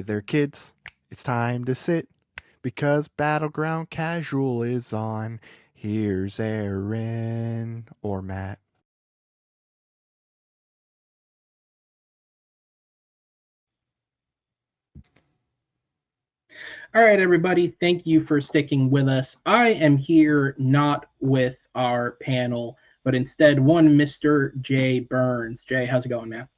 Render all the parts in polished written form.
there, kids. It's time to sit because Battleground Casual is on. Here's Aaron or Matt. All right, everybody. Thank you for sticking with us. I am here not with our panel, but instead one Mr. Jay Burnz. Jay, how's it going, man?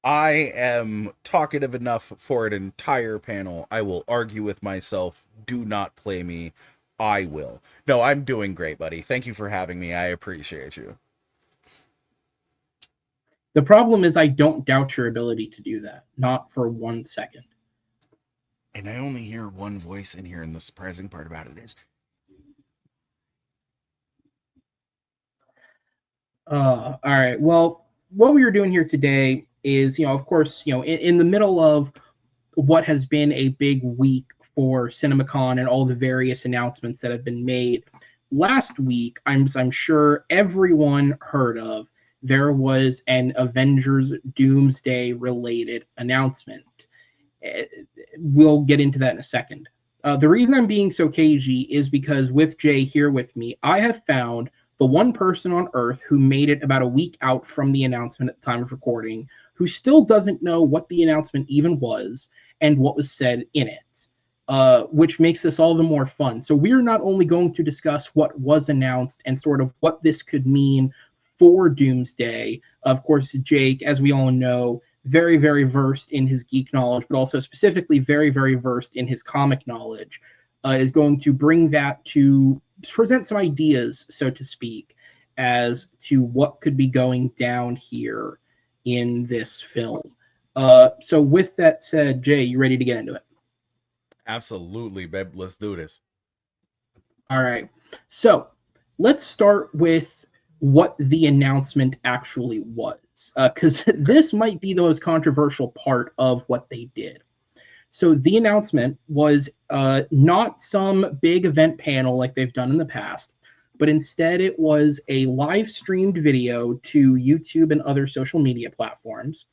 I am talkative enough for an entire panel. I will argue with myself. Do not play me. I will. No, I'm doing great, buddy. Thank you for having me. I appreciate you. The problem is I don't doubt your ability to do that, not for 1 second. And I only hear one voice in here, and the surprising part about it is All right. Well, what we were doing here today is, of course, in the middle of what has been a big week for CinemaCon and all the various announcements that have been made. Last week, I'm sure everyone heard of, there was an Avengers Doomsday related announcement. We'll get into that in a second. The reason I'm being so cagey is because with Jay here with me, I have found the one person on Earth who made it about a week out from the announcement at the time of recording, who still doesn't know what the announcement even was and what was said in it, which makes this all the more fun. So we're not only going to discuss what was announced and sort of what this could mean for Doomsday. Of course, Jake, as we all know, very, very versed in his geek knowledge, but also specifically very, very versed in his comic knowledge, is going to bring that to present some ideas, so to speak, as to what could be going down here in this film. So with that said, Jay, you ready to get into it? absolutely, babe. Let's do this. All right. So let's start with what the announcement actually was, because this might be the most controversial part of what they did. So the announcement was not some big event panel like they've done in the past, but instead it was a live streamed video to YouTube and other social media platforms.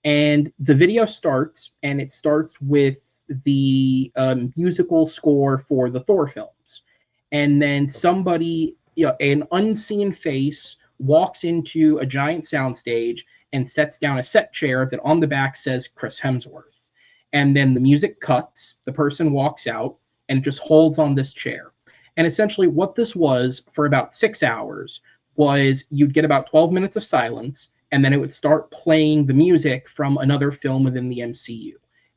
And the video starts, and it starts with the musical score for the Thor films. And then somebody, an unseen face, walks into a giant soundstage and sets down a set chair that on the back says Chris Hemsworth. And then the music cuts, the person walks out, and just holds on this chair. And essentially, what this was for about 6 hours was you'd get about 12 minutes of silence, and then it would start playing the music from another film within the MCU.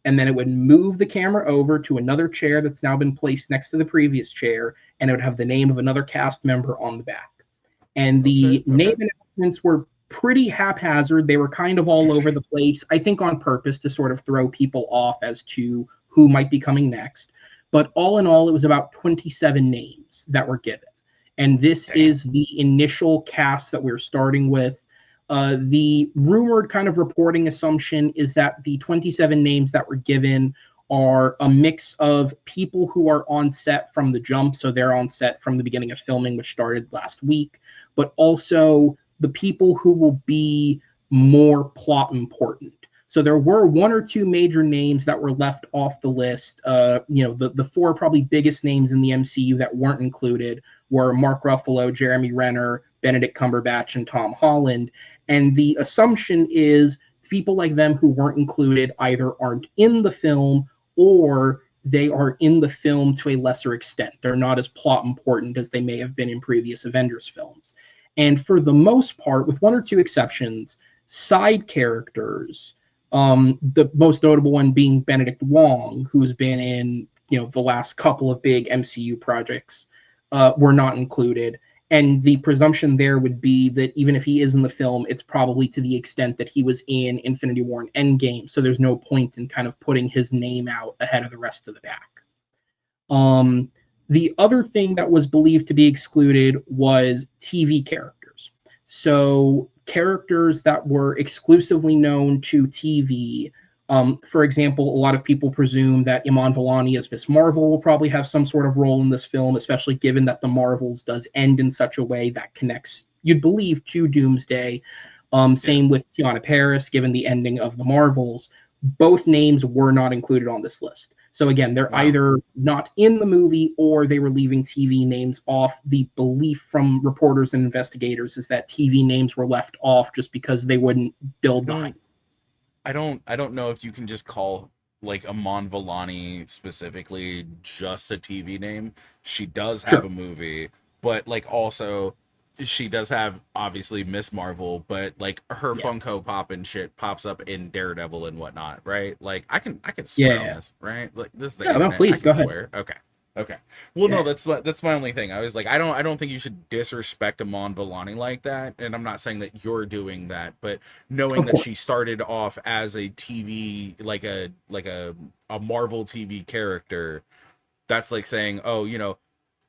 And then it would move the camera over to another chair that's now been placed next to the previous chair, and it would have the name of another cast member on the back. And Oh shit. the name Okay. announcements were pretty haphazard. They were kind of all over the place, I think on purpose to sort of throw people off as to who might be coming next. But all in all, it was about 27 names that were given. And this Damn. is the initial cast that we're starting with. The rumored kind of reporting assumption is that the 27 names that were given are a mix of people who are on set from the jump, so they're on set from the beginning of filming, which started last week, but also the people who will be more plot important. So there were one or two major names that were left off the list. The four probably biggest names in the MCU that weren't included were Mark Ruffalo, Jeremy Renner, Benedict Cumberbatch, and Tom Holland. And the assumption is people like them who weren't included either aren't in the film or they are in the film to a lesser extent. They're not as plot important as they may have been in previous Avengers films. And for the most part, with one or two exceptions, side characters, the most notable one being Benedict Wong, who's been in the last couple of big MCU projects, were not included. And the presumption there would be that even if he is in the film, it's probably to the extent that he was in Infinity War and Endgame. So there's no point in kind of putting his name out ahead of the rest of the pack. Um, the other thing that was believed to be excluded was TV characters. So characters that were exclusively known to TV. For example, a lot of people presume that Iman Vellani as Miss Marvel will probably have some sort of role in this film, especially given that the Marvels does end in such a way that connects, you'd believe, to Doomsday. Yeah. Same with Tiana Paris, given the ending of the Marvels. both names were not included on this list. So again, they're Wow. either not in the movie or they were leaving TV names off. The belief from reporters and investigators is that TV names were left off just because they wouldn't build the hype. I don't know if you can just call like Amon Villani specifically just a TV name. She does have Sure. a movie, but like also she does have obviously Miss Marvel, but like her Yeah. Funko Pop and shit pops up in Daredevil and whatnot, right? Like I can swear on Yeah. this, right? Like this is the Yeah, no, internet. please, I go can ahead. swear. Okay. Okay. Well, no, Yeah. that's my only thing. I was like, I don't think you should disrespect Amon Villani like that, and I'm not saying that you're doing that, but knowing Of that course. she started off as a TV like a Marvel TV character, that's like saying, oh, you know,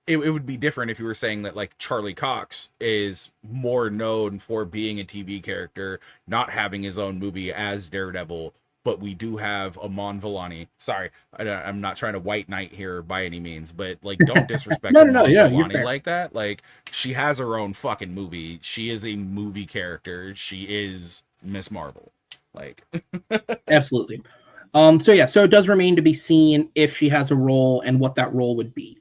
it would be different if you were saying that like Charlie Cox is more known for being a TV character, not having his own movie as Daredevil. But we do have Amon Villani. Sorry, I'm not trying to white knight here by any means, but like, don't disrespect No. Amon Yeah, you're Villani fair. like that. Like, she has her own fucking movie. She is a movie character. She is Miss Marvel. Like, Absolutely. So yeah, so it does remain to be seen if she has a role and what that role would be.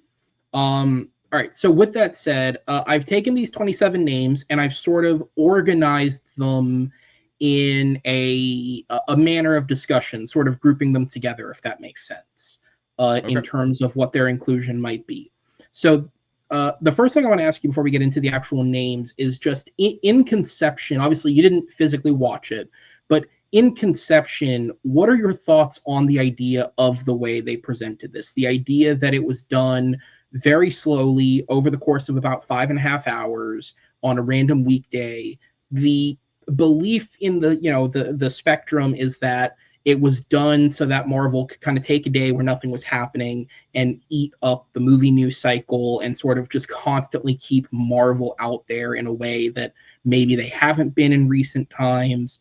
All right. So with that said, I've taken these 27 names and I've sort of organized them in a manner of discussion, sort of grouping them together, if that makes sense, in okay, terms of what their inclusion might be. So the first thing I want to ask you before we get into the actual names is just in conception. Obviously, you didn't physically watch it, but in conception, what are your thoughts on the idea of the way they presented this? The idea that it was done very slowly over the course of about 5.5 hours on a random weekday. The belief in the spectrum is that it was done so that Marvel could kind of take a day where nothing was happening and eat up the movie news cycle and sort of just constantly keep Marvel out there in a way that maybe they haven't been in recent times.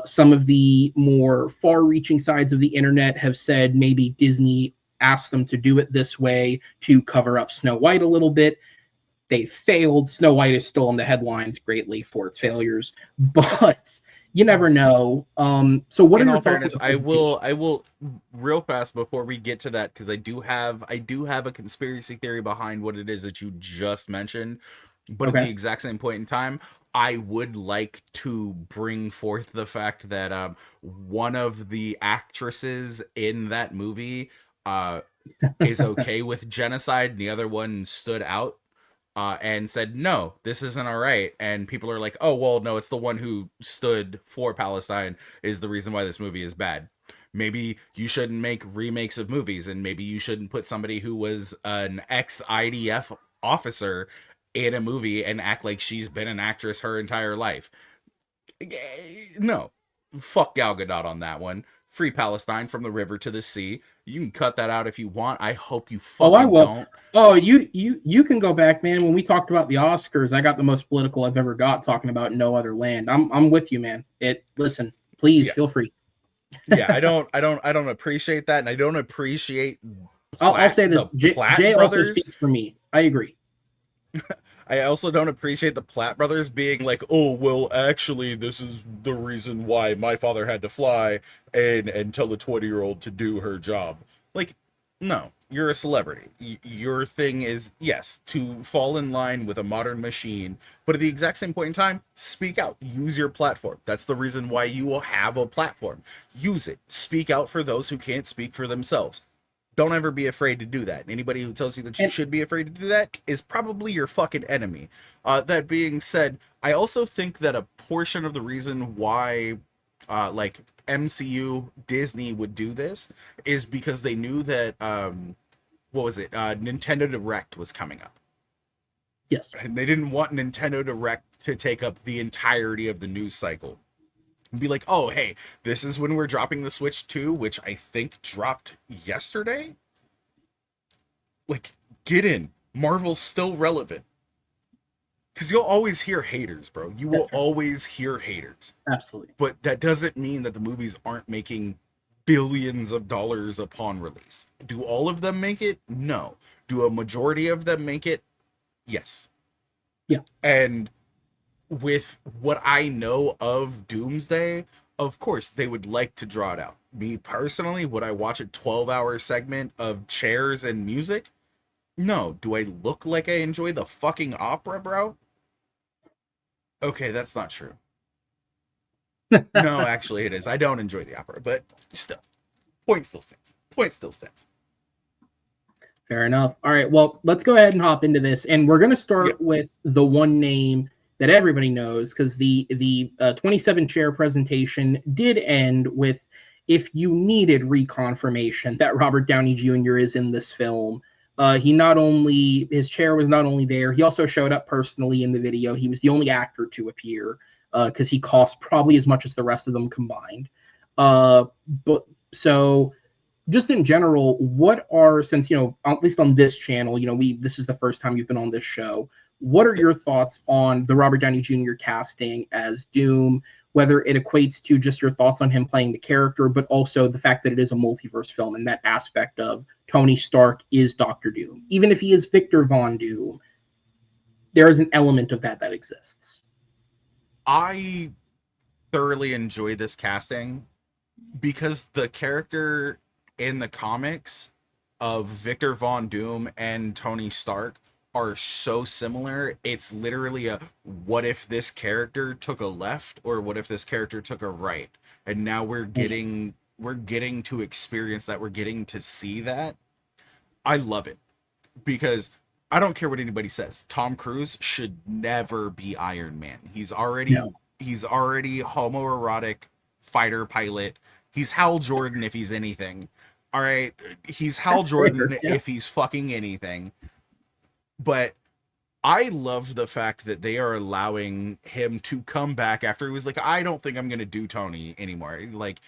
Some of the more far-reaching sides of the internet have said maybe Disney asked them to do it this way to cover up Snow White a little bit. They failed. Snow White is still in the headlines greatly for its failures, but you never know. So what are in your all thoughts on fairness, the presentation? I will real fast before we get to that, because I do have a conspiracy theory behind what it is that you just mentioned. But at the Okay. exact same point in time, I would like to bring forth the fact that one of the actresses in that movie uh is okay with genocide, and the other one stood out and said, no, this isn't all right. And people are like, oh, well, no, it's the one who stood for Palestine is the reason why this movie is bad. Maybe you shouldn't make remakes of movies, and maybe you shouldn't put somebody who was an ex IDF officer in a movie and act like she's been an actress her entire life. No, fuck Gal Gadot on that one. Free Palestine from the river to the sea. You can cut that out if you want. I hope you Oh, I fucking will. don't. Oh, you can go back, man. When we talked about the Oscars, I got the most political I've ever got talking about No Other Land. I'm with you, man. Listen, please Yeah, feel free. yeah. I don't appreciate that, and I don't appreciate I'll say The this. Jay Platt also brothers. speaks for me. I agree. I also don't appreciate the Platt brothers being like, oh, well, actually, this is the reason why my father had to fly and tell a 20-year-old to do her job. Like, no, you're a celebrity. Your thing is, yes, to fall in line with a modern machine, but at the exact same point in time, speak out. Use your platform. That's the reason why you will have a platform. Use it. Speak out for those who can't speak for themselves. Don't ever be afraid to do that. Anybody who tells you that you And should be afraid to do that is probably your fucking enemy. That being said, I also think that a portion of the reason why, like MCU Disney would do this is because they knew that what was it? Nintendo Direct was coming up, yes. and they didn't want Nintendo Direct to take up the entirety of the news cycle. And be like, oh, hey, this is when we're dropping the Switch 2, which I think dropped yesterday. Like, get in. Marvel's still relevant. Because you'll always hear haters, bro. You will That's true. always hear haters. Absolutely. But that doesn't mean that the movies aren't making billions of dollars upon release. Do all of them make it? No. Do a majority of them make it? Yes. Yeah. And with what I know of Doomsday, Of course, they would like to draw it out. Me personally, would I watch a 12-hour segment of chairs and music? No. Do I look like I enjoy the fucking opera, bro? Okay, that's not true. No, actually, it is. I don't enjoy the opera, but still, point still stands. Point still stands. Fair enough. All right, well, let's go ahead and hop into this, and we're going to start with the one name that everybody knows, because the 27 chair presentation did end with, if you needed reconfirmation that Robert Downey Jr. is in this film. His chair was not only there, he also showed up personally in the video. He was the only actor to appear, because he cost probably as much as the rest of them combined. But so just in general, what are, since, at least on this channel, this is the first time you've been on this show, what are your thoughts on the Robert Downey Jr. casting as Doom, whether it equates to just your thoughts on him playing the character, but also the fact that it is a multiverse film and that aspect of Tony Stark is Doctor Doom. Even if he is Victor Von Doom, there is an element of that exists. I thoroughly enjoy this casting because the character in the comics of Victor Von Doom and Tony Stark are so similar. It's literally a, what if this character took a left, or what if this character took a right? And now we're getting to experience that. We're getting to see that. I love it, because I don't care what anybody says. Tom Cruise should never be Iron Man. He's already homoerotic fighter pilot. He's Hal Jordan if he's anything. All right, he's Hal Jordan if he's fucking anything. But I love the fact that they are allowing him to come back after he was like, I don't think I'm going to do Tony anymore. Like,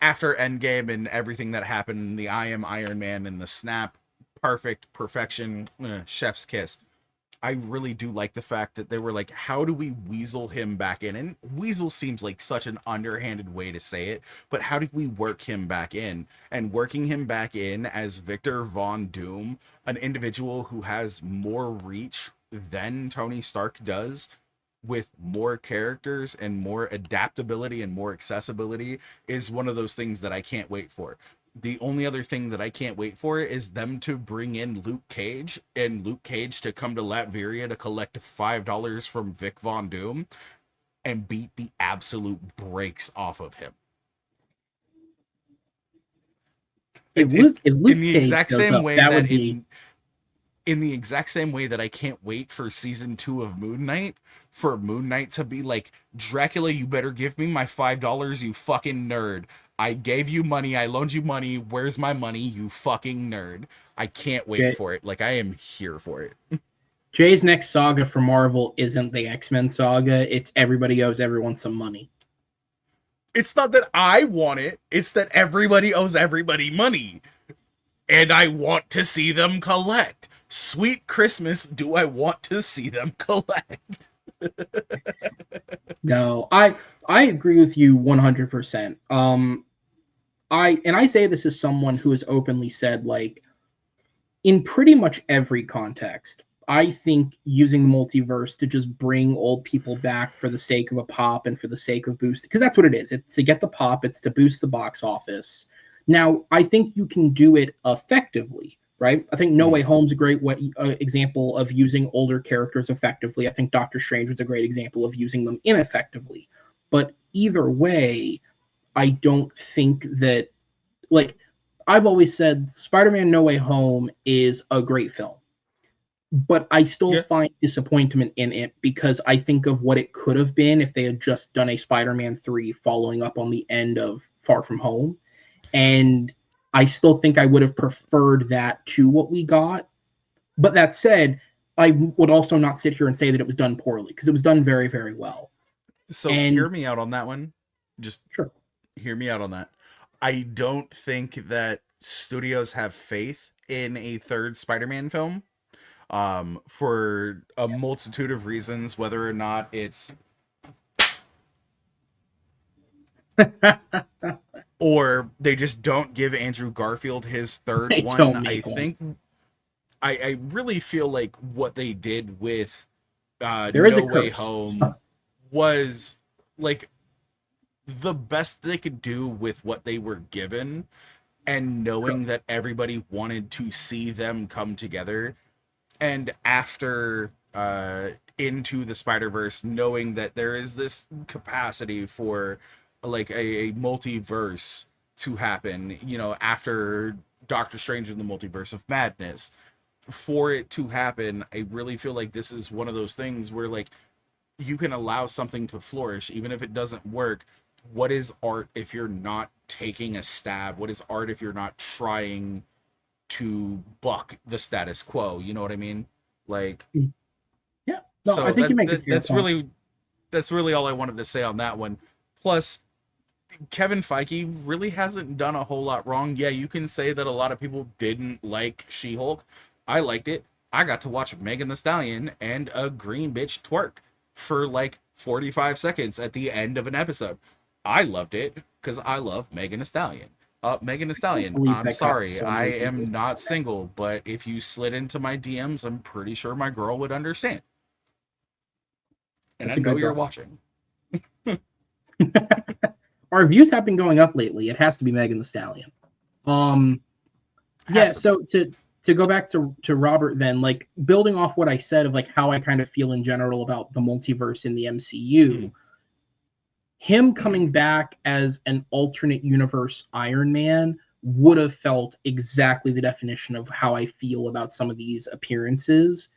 after Endgame and everything that happened, the I Am Iron Man and the snap, perfection, chef's kiss. I really do like the fact that they were like, how do we weasel him back in? And weasel seems like such an underhanded way to say it, but how do we work him back in? And working him back in as Victor Von Doom, an individual who has more reach than Tony Stark does, with more characters and more adaptability and more accessibility, is one of those things that I can't wait for. The only other thing that I can't wait for is them to bring in Luke Cage, and Luke Cage to come to Latveria to collect $5 from Vic Von Doom and beat the absolute brakes off of him. If Luke in the Cage exact goes same up, way that that would be... in the exact same way that I can't wait for season 2 of Moon Knight, for Moon Knight to be like, Dracula, you better give me my $5, you fucking nerd. I gave you money, I loaned you money, where's my money, you fucking nerd. I can't wait for it. Like, I am here for it. Jay's next saga for Marvel isn't the X-Men saga, it's everybody owes everyone some money. It's not that I want it, it's that everybody owes everybody money. And I want to see them collect. Sweet Christmas, do I want to see them collect? No, I agree with you 100%. I say this as someone who has openly said, like, in pretty much every context, I think using the multiverse to just bring old people back for the sake of a pop and for the sake of boost, because that's what it is. It's to get the pop, it's to boost the box office. Now, I think you can do it effectively, right? I think No Way Home's a great example of using older characters effectively. I think Doctor Strange was a great example of using them ineffectively. But either way, I don't think that, like, I've always said Spider-Man No Way Home is a great film. But I still find disappointment in it, because I think of what it could have been if they had just done a Spider-Man 3 following up on the end of Far From Home. And I still think I would have preferred that to what we got. But that said, I would also not sit here and say that it was done poorly, because it was done very, very well. So hear me out on that one. Just hear me out on that. I don't think that studios have faith in a third Spider-Man film, for a multitude of reasons, whether or not it's or they just don't give Andrew Garfield his third one. I really feel like what they did with No Way Home was like, the best they could do with what they were given, and knowing that everybody wanted to see them come together. And after Into the Spider-Verse, knowing that there is this capacity for like a multiverse to happen, you know, after Doctor Strange in the Multiverse of Madness, for it to happen, I really feel like this is one of those things where like you can allow something to flourish even if it doesn't work. What is art if you're not taking a stab? What is art if you're not trying to buck the status quo? You know what I mean? Like, Yeah. No, I so think you make a fair that's point. really all I wanted to say on that one. Plus, Kevin Feige really hasn't done a whole lot wrong. Yeah, you can say that a lot of people didn't like She-Hulk. I liked it. I got to watch Megan Thee Stallion and a green bitch twerk for like 45 seconds at the end of an episode. I loved it because I love Megan Thee Stallion. Megan Thee I can't Stallion, believe I'm that got sorry. so I many am people. not single, but if you slid into my DMs, I'm pretty sure my girl would understand. And I That's a know good you're girl. watching. Our views have been going up lately. It has to be Megan Thee Stallion. Um, Has yeah. to be. So to go back to Robert, then, like, building off what I said of like how I kind of feel in general about the multiverse in the MCU, him coming back as an alternate universe Iron Man would have felt exactly the definition of how I feel about some of these appearances.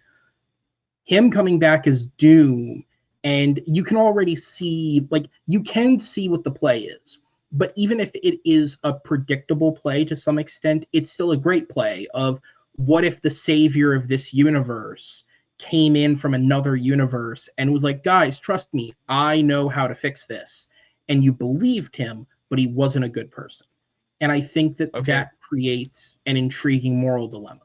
Him coming back as Doom, and you can already see, like, you can see what the play is. But even if it is a predictable play to some extent, it's still a great play of what if the savior of this universe came in from another universe and was like, guys, trust me, I know how to fix this. And you believed him, but he wasn't a good person. And I think that Okay. that creates an intriguing moral dilemma.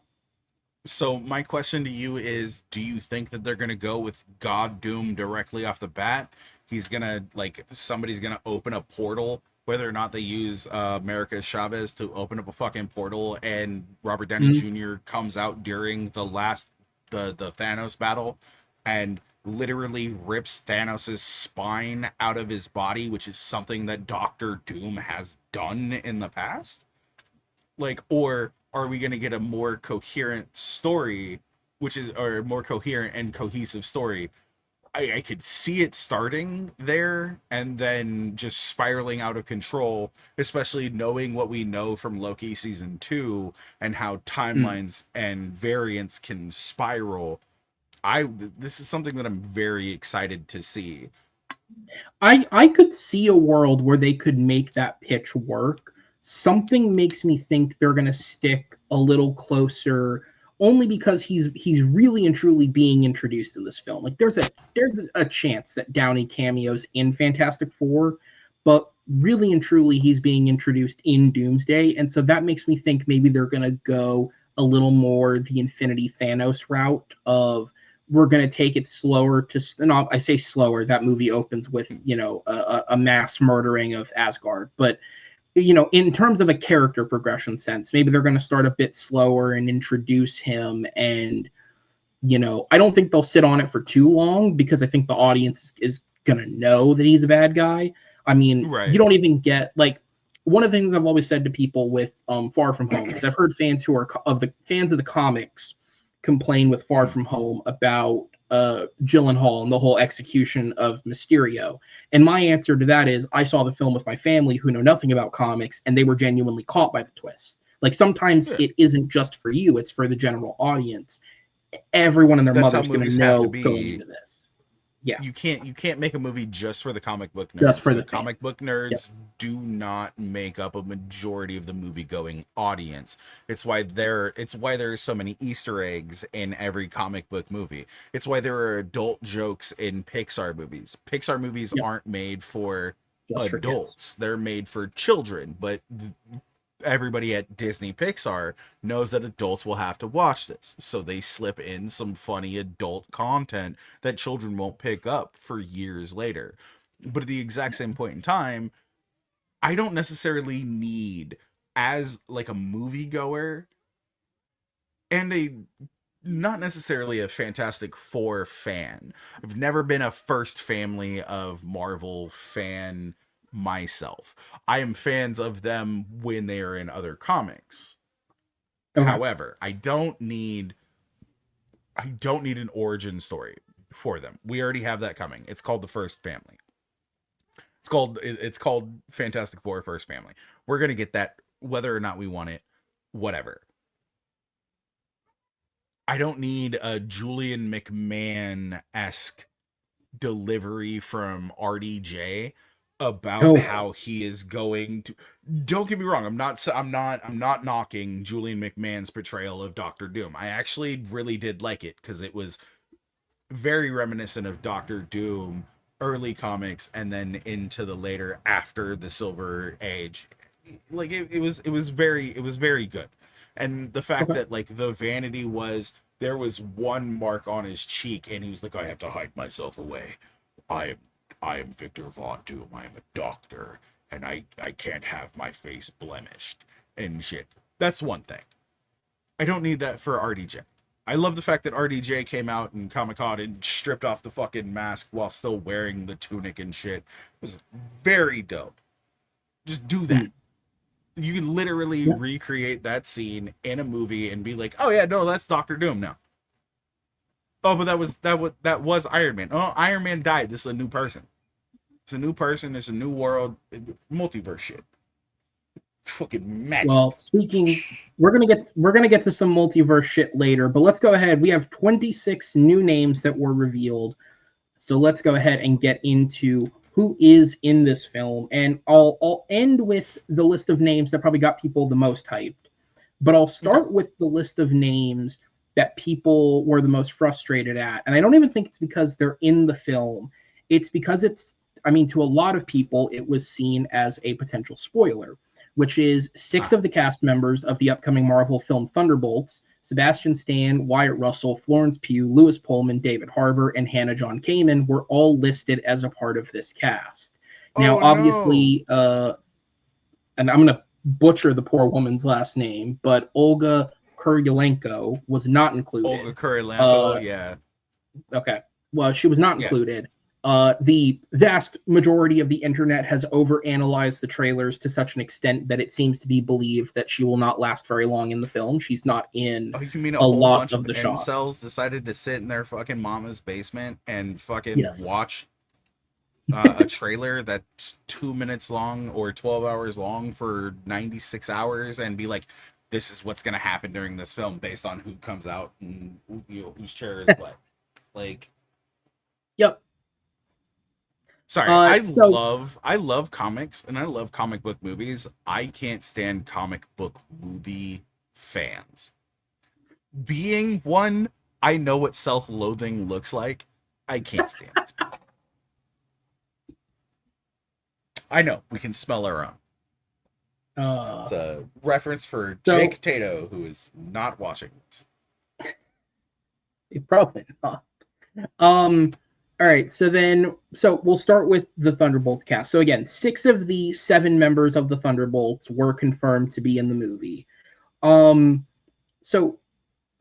So my question to you is, do you think that they're gonna go with God Doom directly off the bat? He's gonna like somebody's gonna open a portal, whether or not they use America Chavez to open up a fucking portal, and Robert Downey Mm-hmm. Jr. comes out during the Thanos battle, and literally rips Thanos' spine out of his body, which is something that Doctor Doom has done in the past? Like, or are we going to get a more coherent story, which is, or a more coherent and cohesive story? I could see it starting there and then just spiraling out of control, especially knowing what we know from Loki season 2 and how timelines and variants can spiral. This is something that I'm very excited to see. I could see a world where they could make that pitch work. Something makes me think they're going to stick a little closer, only because he's really and truly being introduced in this film. Like, there's a chance that Downey cameos in Fantastic Four, but really and truly he's being introduced in Doomsday, and so that makes me think maybe they're going to go a little more the Infinity Thanos route of, we're going to take it slower to, and I say slower, that movie opens with, a mass murdering of Asgard, but in terms of a character progression sense, maybe they're going to start a bit slower and introduce him. And I don't think they'll sit on it for too long, because I think the audience is going to know that he's a bad guy. I mean, you Right. don't even get, like, one of the things I've always said to people with Far From Home, because I've heard fans who are fans of the comics complain with Far From Home about Gyllenhaal and the whole execution of Mysterio. And my answer to that is, I saw the film with my family who know nothing about comics, and they were genuinely caught by the twist. Like, sometimes Yeah. it isn't just for you, it's for the general audience. Everyone and their That's how mother's going to movies have to know going be. into this. Yeah, You can't make a movie just for the comic book just nerds. for The the comic fans. book Yep. nerds do not make up a majority of the movie going audience. It's why there are so many Easter eggs in every comic book movie. It's why there are adult jokes in Pixar movies. Pixar movies Yep. aren't made for Just for kids. adults. They're made for children, but everybody at Disney Pixar knows that adults will have to watch this. So they slip in some funny adult content that children won't pick up for years later. But at the exact same point in time, I don't necessarily need, as like a moviegoer and a not necessarily a Fantastic Four fan. I've never been a first family of Marvel fan myself. I am fans of them when they are in other comics. Okay. However, I don't need an origin story for them. We already have that coming. It's called the First Family. It's called Fantastic Four First Family. We're going to get that whether or not we want it, whatever. I don't need a Julian McMahon-esque delivery from RDJ about how he is going to. Don't get me wrong, I'm not knocking Julian McMahon's portrayal of Doctor Doom. I actually really did like it because it was very reminiscent of Doctor Doom early comics and then into the later after the Silver Age. Like it was very good. And the fact that like the vanity was there was one mark on his cheek and he was like, I have to hide myself away. I am Victor Von Doom. I am a doctor and I can't have my face blemished and shit. That's one thing. I don't need that for RDJ. I love the fact that RDJ came out in Comic-Con and stripped off the fucking mask while still wearing the tunic and shit. It was very dope. Just do that. You can literally recreate that scene in a movie and be like, oh yeah, no, that's Doctor Doom now. Oh, but that was Iron Man. Oh, Iron Man died. This is a new person. It's a new person. It's a new world. Multiverse shit. Fucking magic. Well, we're gonna get to some multiverse shit later, but let's go ahead. We have 26 new names that were revealed, so let's go ahead and get into who is in this film. And I'll end with the list of names that probably got people the most hyped, but I'll start with the list of names that people were the most frustrated at. And I don't even think it's because they're in the film. It's because to a lot of people, it was seen as a potential spoiler, which is 6 of the cast members of the upcoming Marvel film Thunderbolts: Sebastian Stan, Wyatt Russell, Florence Pugh, Lewis Pullman, David Harbour, and Hannah John Kamen were all listed as a part of this cast. Now, obviously, and I'm going to butcher the poor woman's last name, but Olga Kurylenko was not included. Olga Kurylenko, yeah. Okay. Well, she was not included. The vast majority of the internet has overanalyzed the trailers to such an extent that it seems to be believed that she will not last very long in the film. She's not in you mean a whole lot bunch of the shots. Incels decided to sit in their fucking mama's basement and fucking watch a trailer that's 2 minutes long or 12 hours long for 96 hours and be like, this is what's going to happen during this film based on who comes out and whose chair is what. Like, yep. Sorry, I love comics and I love comic book movies. I can't stand comic book movie fans. Being one, I know what self-loathing looks like. I can't stand it. I know, we can smell our own. It's a reference for Jake Tato, who is not watching it. Probably not. All right, so we'll start with the Thunderbolts cast. So again, 6 of the 7 members of the Thunderbolts were confirmed to be in the movie. So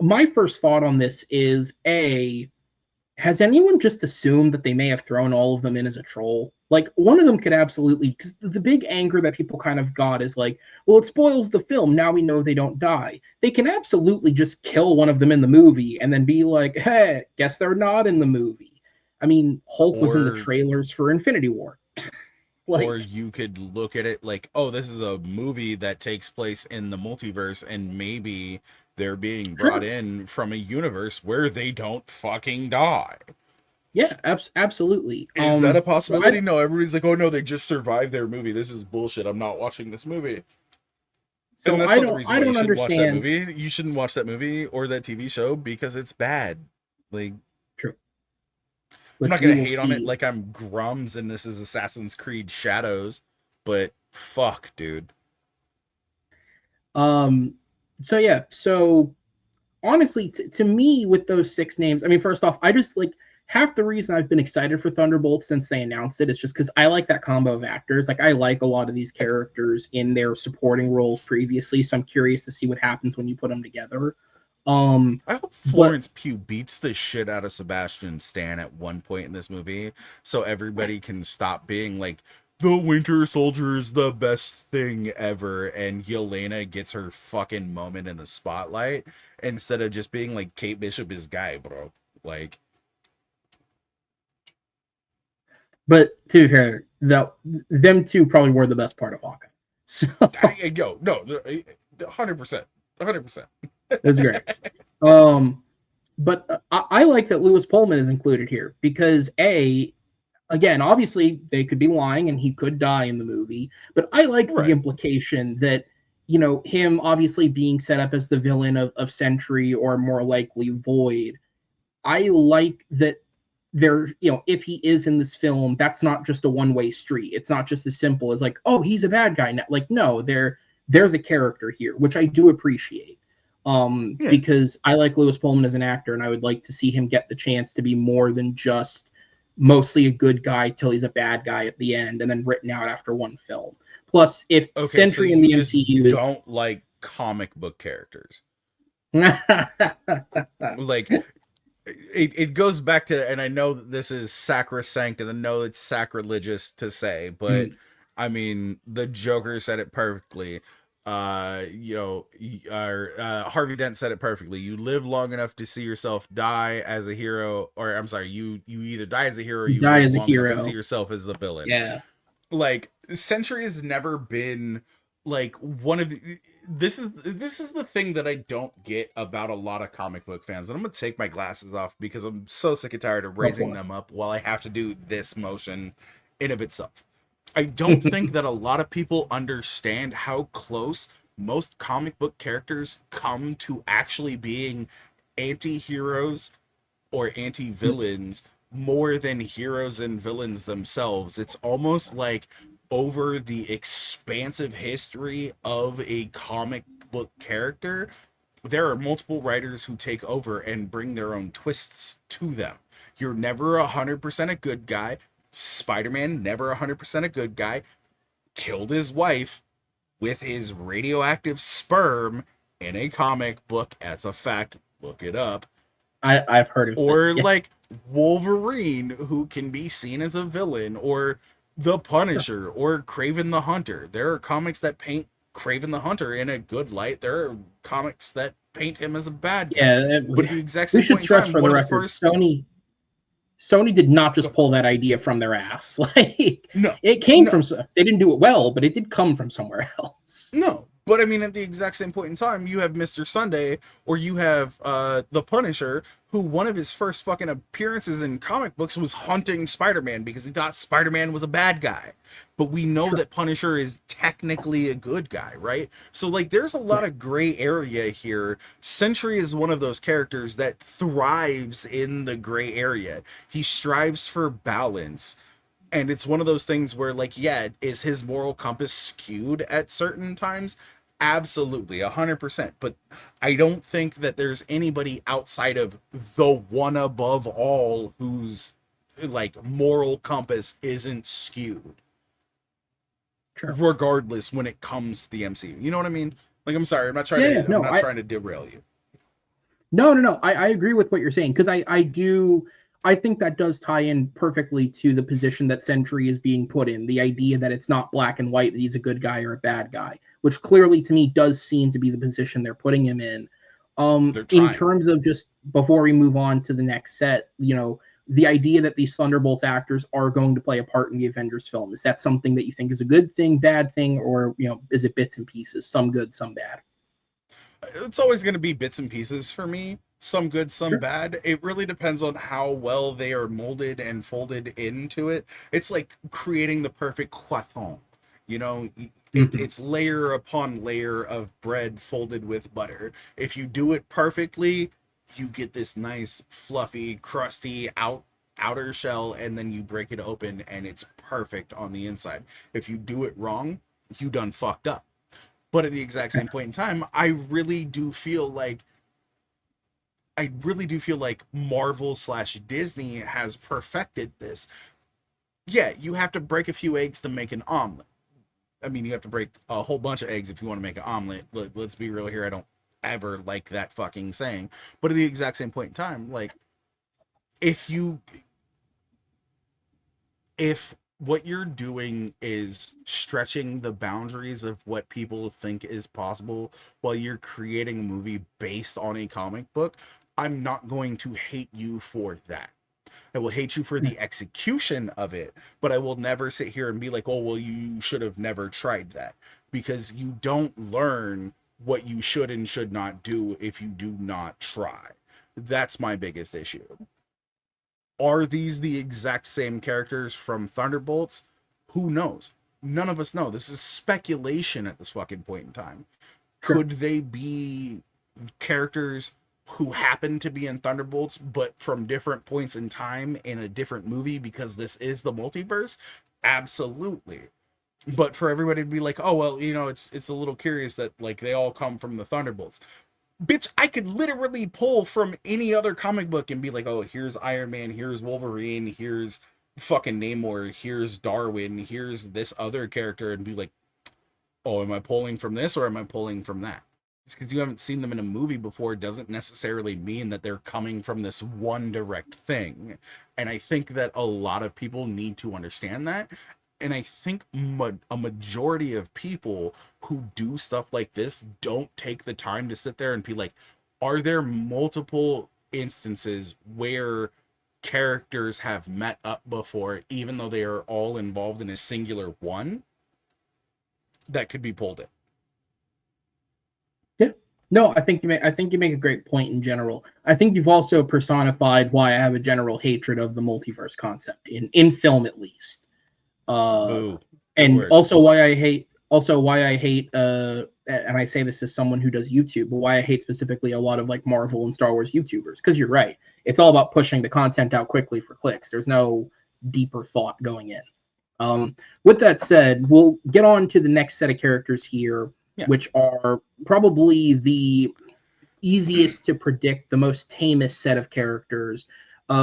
my first thought on this is, has anyone just assumed that they may have thrown all of them in as a troll? Like, one of them could absolutely, because the big anger that people kind of got is like, well, it spoils the film. Now we know they don't die. They can absolutely just kill one of them in the movie and then be like, hey, guess they're not in the movie. I mean, Hulk was in the trailers for Infinity War. Or you could look at it like, oh, this is a movie that takes place in the multiverse, and maybe they're being brought in from a universe where they don't fucking die. Yeah, absolutely. Is that a possibility? No, everybody's like, oh no, they just survived their movie. This is bullshit. I'm not watching this movie. So and that's I not the reason why you shouldn't watch that understand. movie. You shouldn't watch that movie or that TV show because it's bad. Like, True. I'm not gonna hate on it like I'm Grums and this is Assassin's Creed Shadows, but fuck, dude. So honestly, to me, with those 6 names, I mean, first off, I just like half the reason I've been excited for Thunderbolts since they announced it is just because I like that combo of actors. Like, I like a lot of these characters in their supporting roles previously, so I'm curious to see what happens when you put them together. I hope Florence Pugh beats the shit out of Sebastian Stan at one point in this movie, so everybody can stop being like, the Winter Soldier is the best thing ever, and Yelena gets her fucking moment in the spotlight instead of just being like, Kate Bishop is guy, bro. Like, But to be fair, them two probably were the best part of Hawkeye. So yo, no, 100%, 100%. it was great. But I like that Lewis Pullman is included here because again, obviously they could be lying and he could die in the movie, but I like the Right. implication that, him obviously being set up as the villain of Sentry or more likely Void. I like that if he is in this film, that's not just a one-way street. It's not just as simple as like, oh, he's a bad guy now. Like, no, there's a character here, which I do appreciate. Yeah. Because I like Lewis Pullman as an actor, and I would like to see him get the chance to be more than just mostly a good guy till he's a bad guy at the end, and then written out after one film. Plus, if Sentry in the MCU is don't like comic book characters, like it goes back to, and I know that this is sacrosanct, and I know it's sacrilegious to say, but I mean, the Joker said it perfectly. Harvey Dent said it perfectly. You live long enough to see yourself die as a hero, or I'm sorry, you either die as a hero or you die live as a long enough hero to see yourself as the villain. Yeah. Like, Sentry has never been like one of the this is the thing that I don't get about a lot of comic book fans, and I'm gonna take my glasses off because I'm so sick and tired of raising them up while I have to do this motion in of itself. I don't think that a lot of people understand how close most comic book characters come to actually being anti-heroes or anti-villains more than heroes and villains themselves. It's almost like over the expansive history of a comic book character, there are multiple writers who take over and bring their own twists to them. You're never 100% a good guy. Spider-Man, never 100% a good guy, killed his wife with his radioactive sperm in a comic book. That's a fact. Look it up. I've heard of or this. Yeah. Like Wolverine, who can be seen as a villain, or the Punisher, or Kraven the Hunter. There are comics that paint Kraven the Hunter in a good light. There are comics that paint him as a bad guy. Yeah, but at the exact same we should point stress in time, for the record, Sony did not just pull that idea from their ass. Like, no, it came from. They didn't do it well, but it did come from somewhere else. No, but I mean, at the exact same point in time, you have Mr. Sunday, or you have the Punisher, who one of his first fucking appearances in comic books was hunting Spider-Man because he thought Spider-Man was a bad guy. But we know that Punisher is technically a good guy, right? So, like, there's a lot of gray area here. Sentry is one of those characters that thrives in the gray area. He strives for balance. And it's one of those things where, like, yeah, is his moral compass skewed at certain times? Absolutely, 100%. But I don't think that there's anybody outside of the one above all whose, like, moral compass isn't skewed. Sure. Regardless when it comes to the MCU. You know what I mean? Like, I'm sorry, I'm not trying trying to derail you. No. I agree with what you're saying, because I think that does tie in perfectly to the position that Sentry is being put in. The idea that it's not black and white, that he's a good guy or a bad guy, which clearly to me does seem to be the position they're putting him in. In terms of, just before we move on to the next set, the idea that these Thunderbolts actors are going to play a part in the Avengers film, is that something that you think is a good thing, bad thing, or, is it bits and pieces, some good, some bad? It's always going to be bits and pieces for me. Some good, some bad. It really depends on how well they are molded and folded into it. It's like creating the perfect croissant. It's layer upon layer of bread folded with butter. If you do it perfectly, you get this nice, fluffy, crusty outer shell, and then you break it open and it's perfect on the inside. If you do it wrong, you done fucked up. But at the exact same point in time, I really do feel like Marvel / Disney has perfected this. Yeah, you have to break a few eggs to make an omelet. I mean, you have to break a whole bunch of eggs if you want to make an omelet. Let's be real here. I don't ever like that fucking saying. But at the exact same point in time, like, if what you're doing is stretching the boundaries of what people think is possible while you're creating a movie based on a comic book. I'm not going to hate you for that. I will hate you for the execution of it, but I will never sit here and be like, oh, well, you should have never tried that. Because you don't learn what you should and should not do if you do not try. That's my biggest issue. Are these the exact same characters from Thunderbolts? Who knows? None of us know. This is speculation at this fucking point in time. Sure. Could they be characters who happen to be in Thunderbolts, but from different points in time in a different movie because this is the multiverse? Absolutely. But for everybody to be like, oh, well, you know, it's a little curious that, like, they all come from the Thunderbolts. Bitch, I could literally pull from any other comic book and be like, oh, here's Iron Man, here's Wolverine, here's fucking Namor, here's Darwin, here's this other character, and be like, oh, am I pulling from this or am I pulling from that? It's because you haven't seen them in a movie before doesn't necessarily mean that they're coming from this one direct thing. And I think that a lot of people need to understand that. And I think a majority of people who do stuff like this don't take the time to sit there and be like, are there multiple instances where characters have met up before, even though they are all involved in a singular one that could be pulled in? Yeah. No, I think you make a great point in general. I think you've also personified why I have a general hatred of the multiverse concept in film, at least. And also why I hate and I say this as someone who does YouTube, but why I hate specifically a lot of like Marvel and Star Wars YouTubers, because you're right, it's all about pushing the content out quickly for clicks. There's no deeper thought going in. With that said, we'll get on to the next set of characters here, which are probably the easiest to predict, the most tamest set of characters.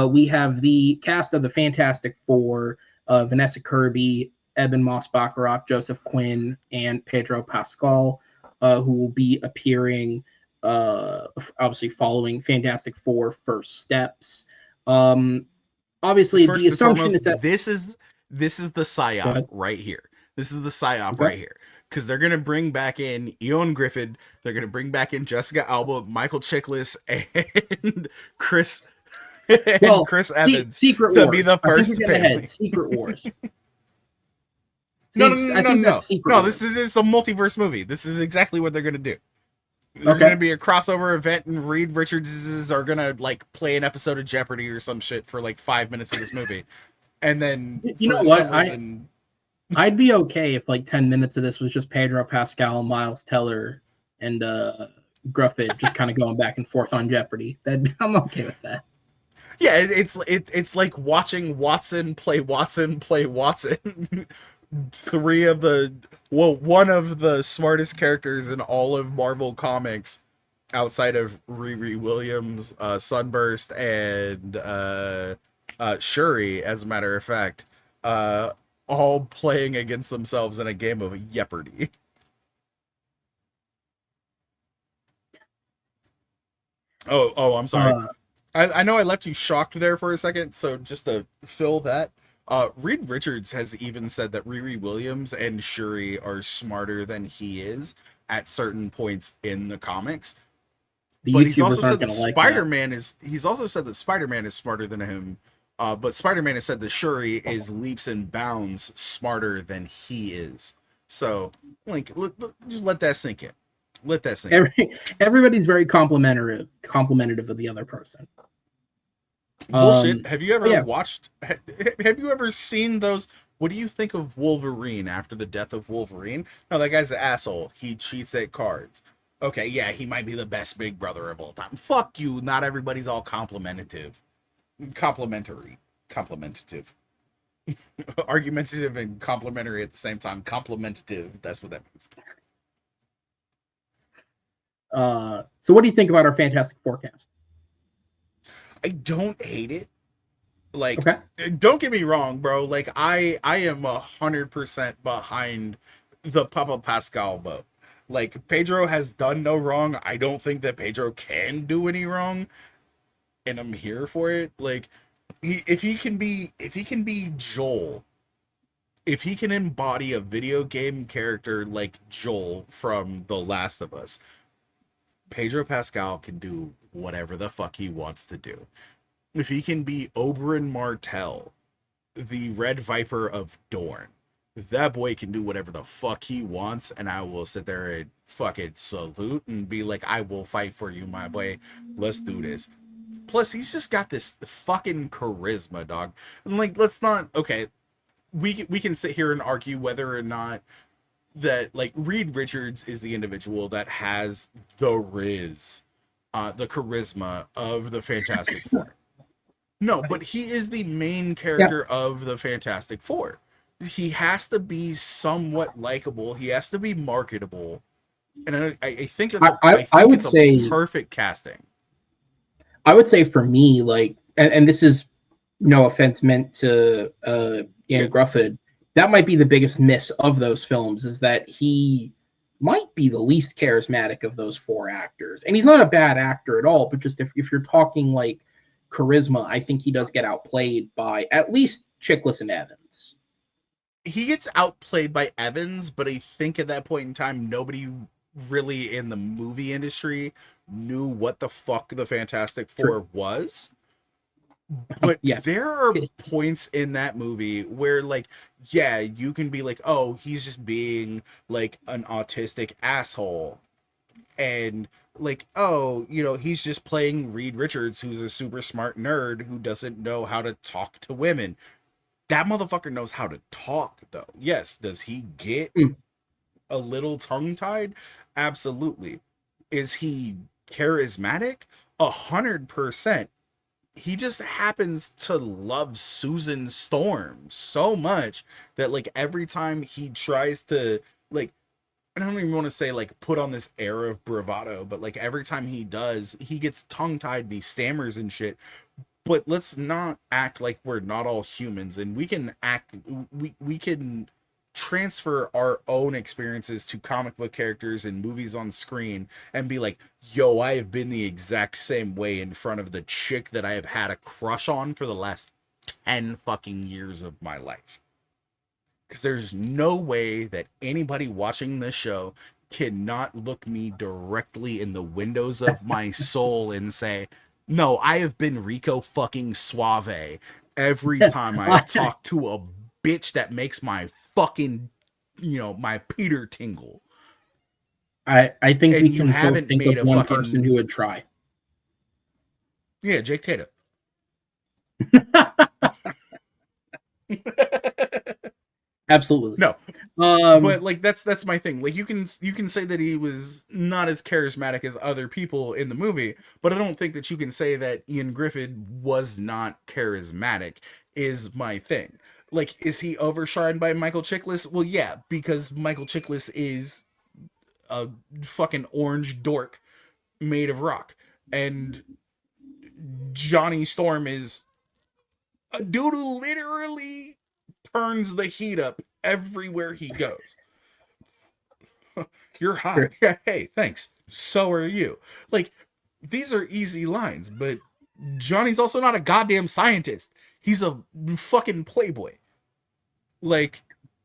We have the cast of the Fantastic Four, Vanessa Kirby, Eben Moss-Baccarat, Joseph Quinn, and Pedro Pascal, who will be appearing, obviously following Fantastic Four First Steps. Obviously, first the assumption is that this is the psyop right here. This is the psyop right here. Because they're going to bring back in Ewan Griffin, they're going to bring back in Jessica Alba, Michael Chiklis, and Chris Evans Secret to Wars. be the first family. Secret Wars. No. This is a multiverse movie. This is exactly what they're going to do. There's going to be a crossover event, and Reed Richards are going to like play an episode of Jeopardy or some shit for like 5 minutes of this movie. And then you know what? I'd be okay if like 10 minutes of this was just Pedro Pascal, Miles Teller, and Grufford just kind of going back and forth on Jeopardy. I'm okay with that. Yeah, it's like watching Watson play Watson. One of the smartest characters in all of Marvel Comics, outside of Riri Williams, Sunburst, and Shuri, as a matter of fact, all playing against themselves in a game of Jeopardy. Oh, I'm sorry. I know I left you shocked there for a second, so just to fill that, Reed Richards has even said that Riri Williams and Shuri are smarter than he is at certain points in the comics. But he's also said that Spider-Man is smarter than him. But Spider-Man has said that Shuri is leaps and bounds smarter than he is. So, like, just let that sink in. Let that sink in. Everybody's very complimentary of the other person. Bullshit. Have you ever watched? Have you ever seen those? What do you think of Wolverine after the death of Wolverine? No, that guy's an asshole. He cheats at cards. Okay, yeah, he might be the best big brother of all time. Fuck you. Not everybody's all complimentative. Complimentative. Argumentative and complimentary at the same time. Complimentative. That's what that means. So what do you think about our Fantastic Forecast? I don't hate it. Like, don't get me wrong, bro. Like, I am 100% behind the Papa Pascal boat. Like, Pedro has done no wrong. I don't think that Pedro can do any wrong, and I'm here for it. Like, if he can be Joel if he can embody a video game character like Joel from The Last of Us, Pedro Pascal can do whatever the fuck he wants to do. If he can be Oberyn Martell, the Red Viper of Dorne, that boy can do whatever the fuck he wants, and I will sit there and fucking salute and be like, I will fight for you, my boy. Let's do this. Plus, he's just got this fucking charisma, dog. And like, let's not, okay, we can sit here and argue whether or not that, like, Reed Richards is the individual that has the riz, the charisma of the Fantastic Four. No, but he is the main character of the Fantastic Four. He has to be somewhat likable. He has to be marketable, and I think that's I would it's say a perfect casting. I would say for me, like, and this is no offense meant to Ian Grufford, that might be the biggest miss of those films, is that he might be the least charismatic of those four actors. And he's not a bad actor at all, but just if you're talking like charisma, I think he does get outplayed by at least Chiklis and Evans. He gets outplayed by Evans, but I think at that point in time, nobody really in the movie industry knew what the fuck the Fantastic Four was. But there are points in that movie where, like, yeah, you can be like, oh, he's just being like an autistic asshole, and like, oh, you know, he's just playing Reed Richards, who's a super smart nerd who doesn't know how to talk to women. That motherfucker knows how to talk, though. Yes, does he get a little tongue-tied? Absolutely. Is he charismatic? 100%. He just happens to love Susan Storm so much that, like, every time he tries to, like, I don't even want to say, like, put on this air of bravado, but, like, every time he does, he gets tongue-tied and he stammers and shit. But let's not act like we're not all humans, and we can transfer our own experiences to comic book characters and movies on screen and be like, yo, I have been the exact same way in front of the chick that I have had a crush on for the last 10 fucking years of my life. Because there's no way that anybody watching this show cannot look me directly in the windows of my soul and say, no, I have been Rico fucking Suave every time I've talked to a bitch that makes my fucking, you know, my Peter tingle. I think and we can both think of one person who would try. Yeah, Jake Tatum. Absolutely. No. But like that's my thing. Like you can say that he was not as charismatic as other people in the movie, but I don't think that you can say that Ian Griffith was not charismatic, is my thing. Like, is he overshined by Michael Chiklis? Well, yeah, because Michael Chiklis is a fucking orange dork made of rock. And Johnny Storm is a dude who literally turns the heat up everywhere he goes. You're hot. Yeah, hey, thanks. So are you. Like, these are easy lines, but Johnny's also not a goddamn scientist. He's a fucking playboy. Like,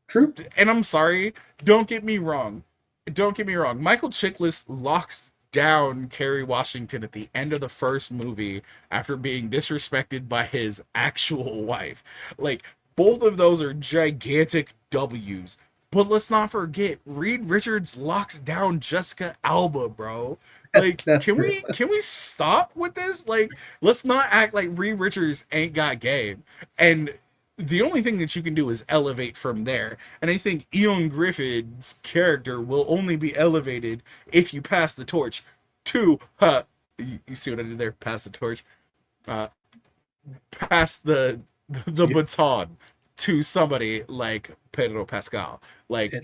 true. And I'm sorry, don't get me wrong. Michael Chiklis locks down Kerry Washington at the end of the first movie after being disrespected by his actual wife. Like, both of those are gigantic W's. But let's not forget, Reed Richards locks down Jessica Alba, bro. Like, can we stop with this? Like, let's not act like Reed Richards ain't got game. And the only thing that you can do is elevate from there. And I think Ian Griffith's character will only be elevated if you pass the torch to, you see what I did there? Pass the torch. Pass the baton to somebody like Pedro Pascal. Like,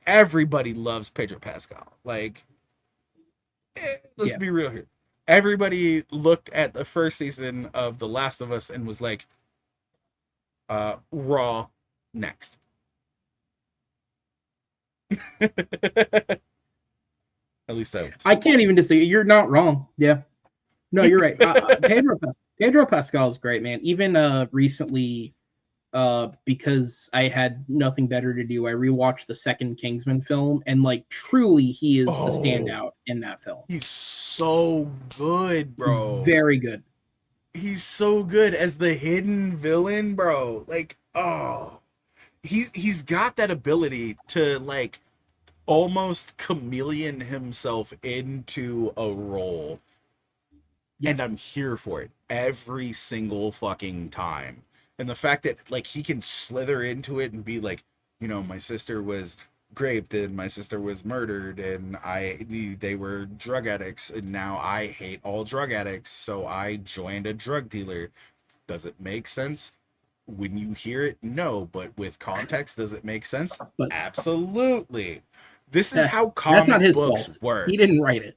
everybody loves Pedro Pascal. Like, let's be real here. Everybody looked at the first season of The Last of Us and was like, Raw next. At least I can't even disagree. You're not wrong. Yeah. No, you're right. Pedro Pascal is great, man. Even recently, because I had nothing better to do. I rewatched the second Kingsman film, and like truly, he is the standout in that film. He's so good, bro. He's very good. He's so good as the hidden villain, bro. Like, oh, he's got that ability to like almost chameleon himself into a role. Yeah. And I'm here for it every single fucking time. And the fact that like he can slither into it and be like, you know, my sister was raped and my sister was murdered and they were drug addicts and now I hate all drug addicts, so I joined a drug dealer. Does it make sense? When you hear it, no, but with context, does it make sense? Absolutely. This is how comic books work. He didn't write it.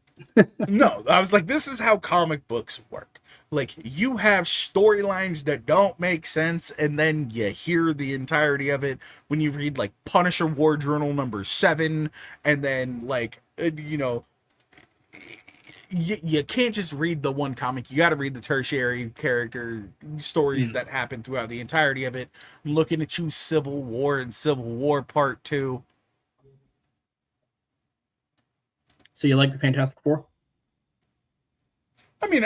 No, I was like, this is how comic books work. Like, you have storylines that don't make sense, and then you hear the entirety of it when you read, like, Punisher War Journal number 7, and then, like, you know, you can't just read the one comic. You got to read the tertiary character stories that happen throughout the entirety of it. I'm looking at you, Civil War and Civil War Part 2. So you like the Fantastic Four? I mean,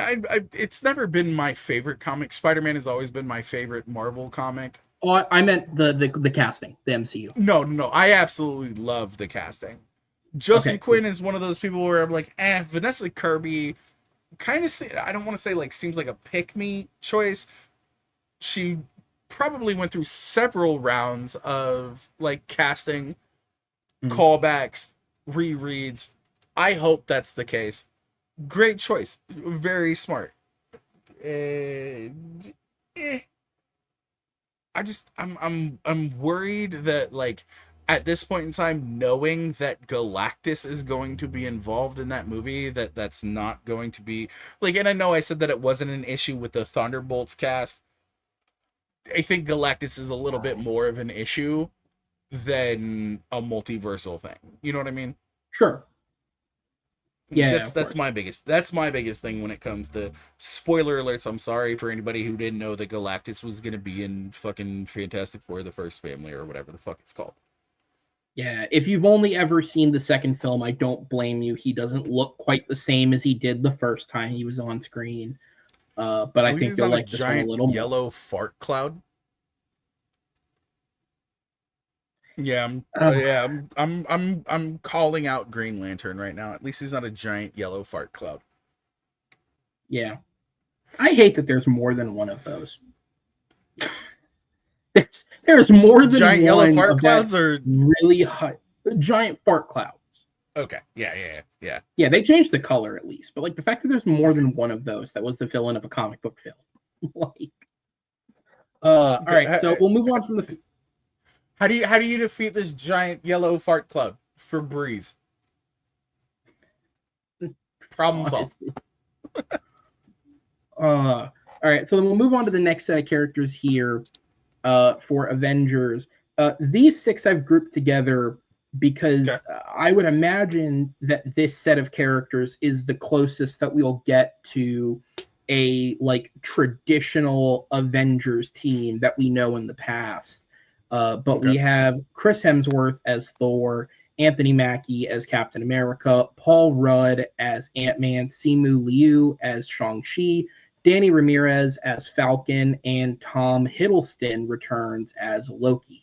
it's never been my favorite comic. Spider-Man has always been my favorite Marvel comic. Oh, I meant the casting, the MCU. No. I absolutely love the casting. Justin Quinn is one of those people where I'm like, Vanessa Kirby kind of, I don't want to say like seems like a pick-me choice. She probably went through several rounds of like casting, callbacks, rereads. I hope that's the case. Great choice. Very smart. I'm worried that like at this point in time, knowing that Galactus is going to be involved in that movie, that's not going to be like, and I know I said that it wasn't an issue with the Thunderbolts cast. I think Galactus is a little bit more of an issue than a multiversal thing. You know what I mean? Sure. Yeah, that's my biggest thing when it comes to spoiler alerts. I'm sorry for anybody who didn't know that Galactus was gonna be in fucking Fantastic Four: The First Family or whatever the fuck it's called. Yeah, if you've only ever seen the second film, I don't blame you. He doesn't look quite the same as he did the first time he was on screen. But I think you'll like this one a little more. Yellow fart cloud. Yeah, I'm calling out Green Lantern right now. At least he's not a giant yellow fart cloud. Yeah. I hate that there's more than one of those. There's more than giant yellow fart clouds or really high giant fart clouds. Okay. Yeah. Yeah, they changed the color at least, but like the fact that there's more than one of those that was the villain of a comic book film. Like all right, so we'll move on from the How do you defeat this giant yellow fart cloud for Breeze? Problem solved. All right, so then we'll move on to the next set of characters here for Avengers. These 6 I've grouped together because I would imagine that this set of characters is the closest that we'll get to a like traditional Avengers team that we know in the past. But we have Chris Hemsworth as Thor, Anthony Mackie as Captain America, Paul Rudd as Ant-Man, Simu Liu as Shang-Chi, Danny Ramirez as Falcon, and Tom Hiddleston returns as Loki.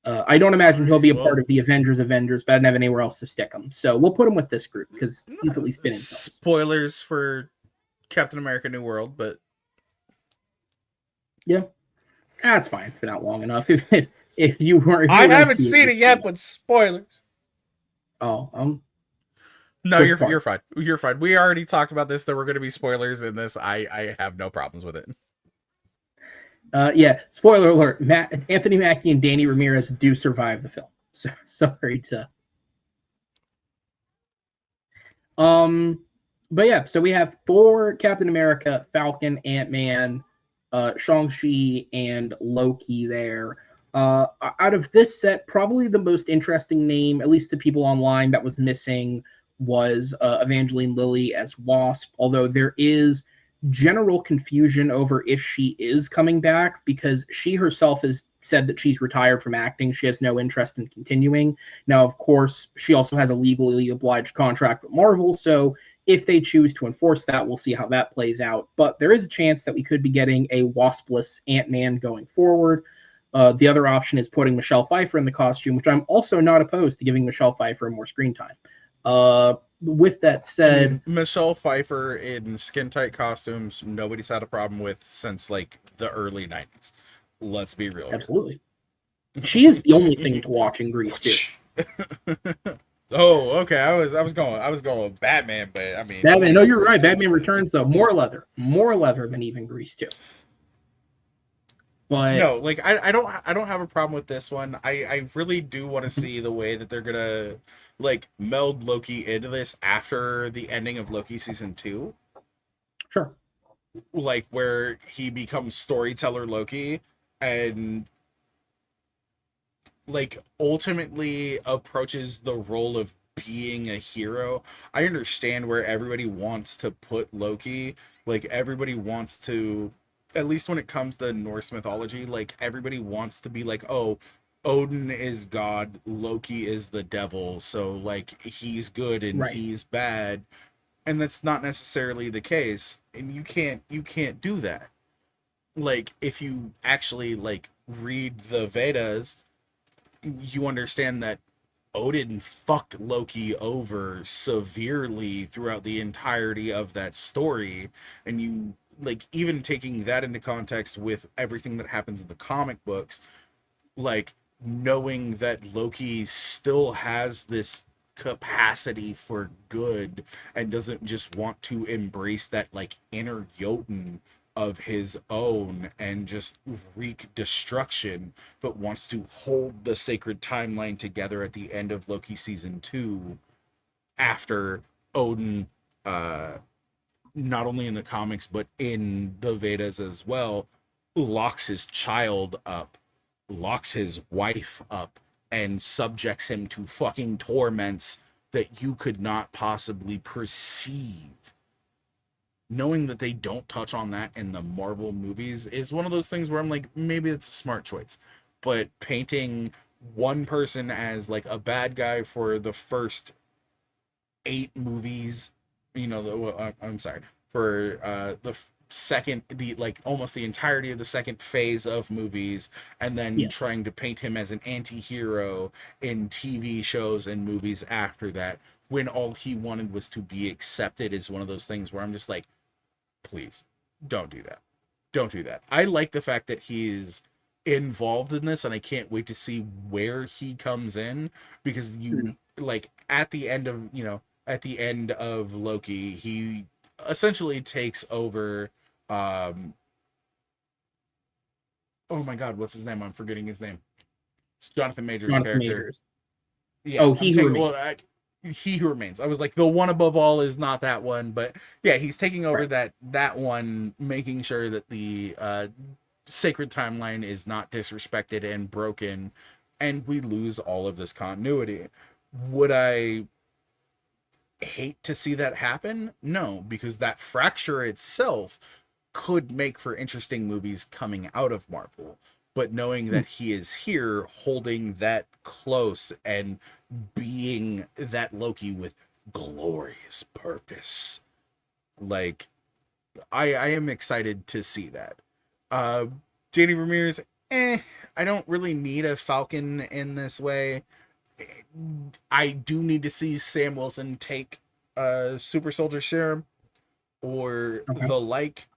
I don't imagine he'll be a part of the Avengers, but I don't have anywhere else to stick him. So we'll put him with this group because he's at least been in films. Spoilers for Captain America New World, but... Yeah. That's fine. It's been out long enough. If you weren't, I haven't seen it yet, but spoilers. Oh, no, you're fine. You're fine. We already talked about this. There were going to be spoilers in this. I have no problems with it. Yeah. Spoiler alert: Anthony Mackie and Danny Ramirez do survive the film. So sorry to. But yeah. So we have Thor, Captain America, Falcon, Ant-Man, Shang-Chi, and Loki there. Out of this set, probably the most interesting name, at least to people online, that was missing was Evangeline Lilly as Wasp, although there is general confusion over if she is coming back, because she herself has said that she's retired from acting. She has no interest in continuing. Now, of course, she also has a legally obliged contract with Marvel, so if they choose to enforce that, we'll see how that plays out. But there is a chance that we could be getting a waspless Ant-Man going forward. The other option is putting Michelle Pfeiffer in the costume, which I'm also not opposed to giving Michelle Pfeiffer more screen time. With that said, I mean, Michelle Pfeiffer in skin tight costumes, nobody's had a problem with since like the early 90s. Let's be real. Absolutely. She is the only thing to watch in Grease too. Oh, okay. I was going with Batman, but I mean, Batman. No, you're right. Batman Returns though, more leather than even Grease 2. But no, like I don't have a problem with this one. I really do want to see the way that they're gonna like meld Loki into this after the ending of Loki season 2. Sure. Like where he becomes storyteller Loki and like ultimately approaches the role of being a hero. I understand where everybody wants to put Loki. Like everybody wants to, at least when it comes to Norse mythology, like everybody wants to be like, oh, Odin is God, Loki is the devil, so like he's good and Right. he's bad. And that's not necessarily the case. And you can't do that. Like if you actually like read the Vedas, you understand that Odin fucked Loki over severely throughout the entirety of that story. And you like even taking that into context with everything that happens in the comic books, like knowing that Loki still has this capacity for good and doesn't just want to embrace that like inner Jotun of his own and just wreak destruction, but wants to hold the sacred timeline together at the end of Loki season 2 after Odin, not only in the comics but in the Vedas as well, locks his child up, locks his wife up, and subjects him to fucking torments that you could not possibly perceive. Knowing that they don't touch on that in the Marvel movies is one of those things where I'm like, maybe it's a smart choice. But painting one person as like a bad guy for the first 8 movies, you know, I'm sorry, for the like almost the entirety of the second phase of movies, and then trying to paint him as an anti-hero in TV shows and movies after that, when all he wanted was to be accepted, is one of those things where I'm just like, please don't do that. Don't do that. I like the fact that he's involved in this, and I can't wait to see where he comes in, because you like at the end of Loki, he essentially takes over oh my god, what's his name? I'm forgetting his name. It's Jonathan Majors' character. Majors. Yeah. Oh, He Who Remains. He Who Remains. I was like, the one above all is not that one, but yeah, he's taking over that one, making sure that the sacred timeline is not disrespected and broken, and we lose all of this continuity. Would I hate to see that happen? No, because that fracture itself could make for interesting movies coming out of Marvel. But knowing that he is here holding that close and being that Loki with glorious purpose, like I am excited to see that. JD Ramirez, I don't really need a Falcon in this way. I do need to see Sam Wilson take a super soldier serum or the like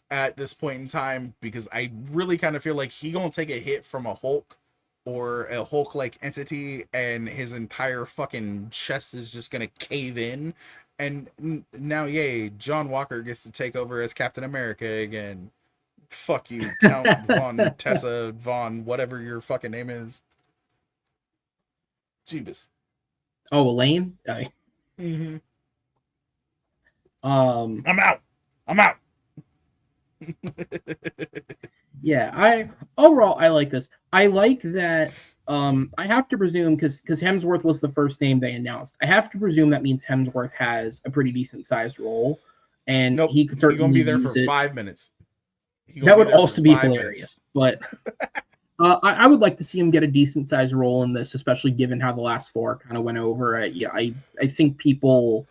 at this point in time, because I really kind of feel like he gonna take a hit from a Hulk or a Hulk like entity, and his entire fucking chest is just gonna cave in, and now yay, John Walker gets to take over as Captain America again. Fuck you, Count Von Tessa Von whatever your fucking name is. Jeebus. Oh, Elaine? Mm-hmm. I'm out. Yeah, I like this. I like that. I have to presume, because Hemsworth was the first name they announced, I have to presume that means Hemsworth has a pretty decent sized role. and Nope. he could He's gonna certainly be there for use it. 5 minutes. That would also be hilarious. But I would like to see him get a decent sized role in this, especially given how the last Thor kind of went over. I think people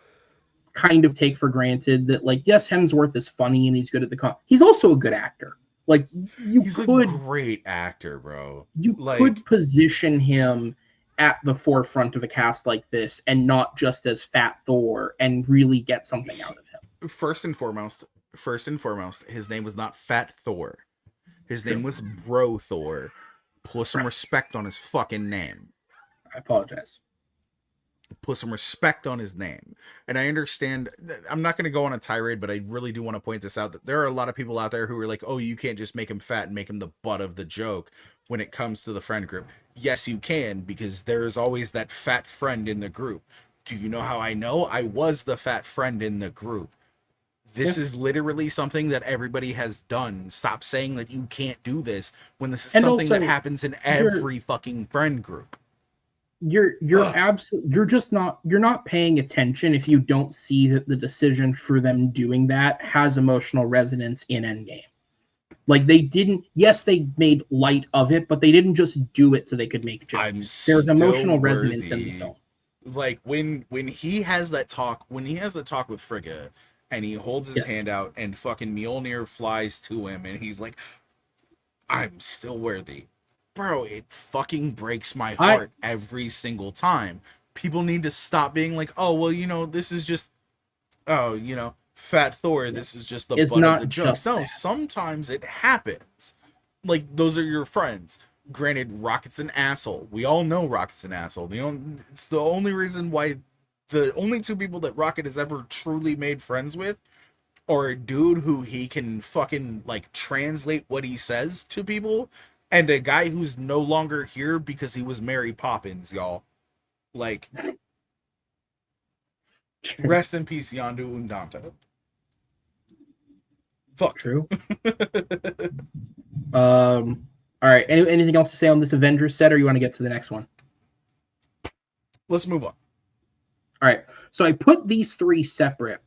kind of take for granted that, like, yes, Hemsworth is funny and he's good at he's also a good actor. Like, he's a great actor, bro. You could position him at the forefront of a cast like this and not just as Fat Thor and really get something out of him. First and foremost, his name was not Fat Thor. His name was Bro Thor. Put some respect on his fucking name. I apologize. Put some respect on his name. And I understand, I'm not going to go on a tirade, but I really do want to point this out, that there are a lot of people out there who are like, oh, you can't just make him fat and make him the butt of the joke when it comes to the friend group. Yes, you can, because there is always that fat friend in the group. Do you know how I know? I was the fat friend in the group. This is literally something that everybody has done. Stop saying that you can't do this when this is something that happens in every fucking friend group. You're not paying attention if you don't see that the decision for them doing that has emotional resonance in Endgame. Like, they made light of it, but they didn't just do it so they could make jokes. There's emotional resonance in the film. Like when he has that talk with Frigga, and he holds his hand out, and fucking Mjolnir flies to him, and he's like, I'm still worthy. Bro, it fucking breaks my heart every single time. People need to stop being like, oh, well, this is just, Fat Thor, this is just the butt of the jokes. No, sometimes it happens. Like, those are your friends. Granted, Rocket's an asshole. We all know Rocket's an asshole. It's the only reason why the only two people that Rocket has ever truly made friends with are a dude who he can fucking, like, translate what he says to people, and a guy who's no longer here because he was Mary Poppins, y'all. Like, rest in peace, Yondu Undanta. Fuck. True. All right. Anything else to say on this Avengers set, or you want to get to the next one? Let's move on. All right. So I put these three separate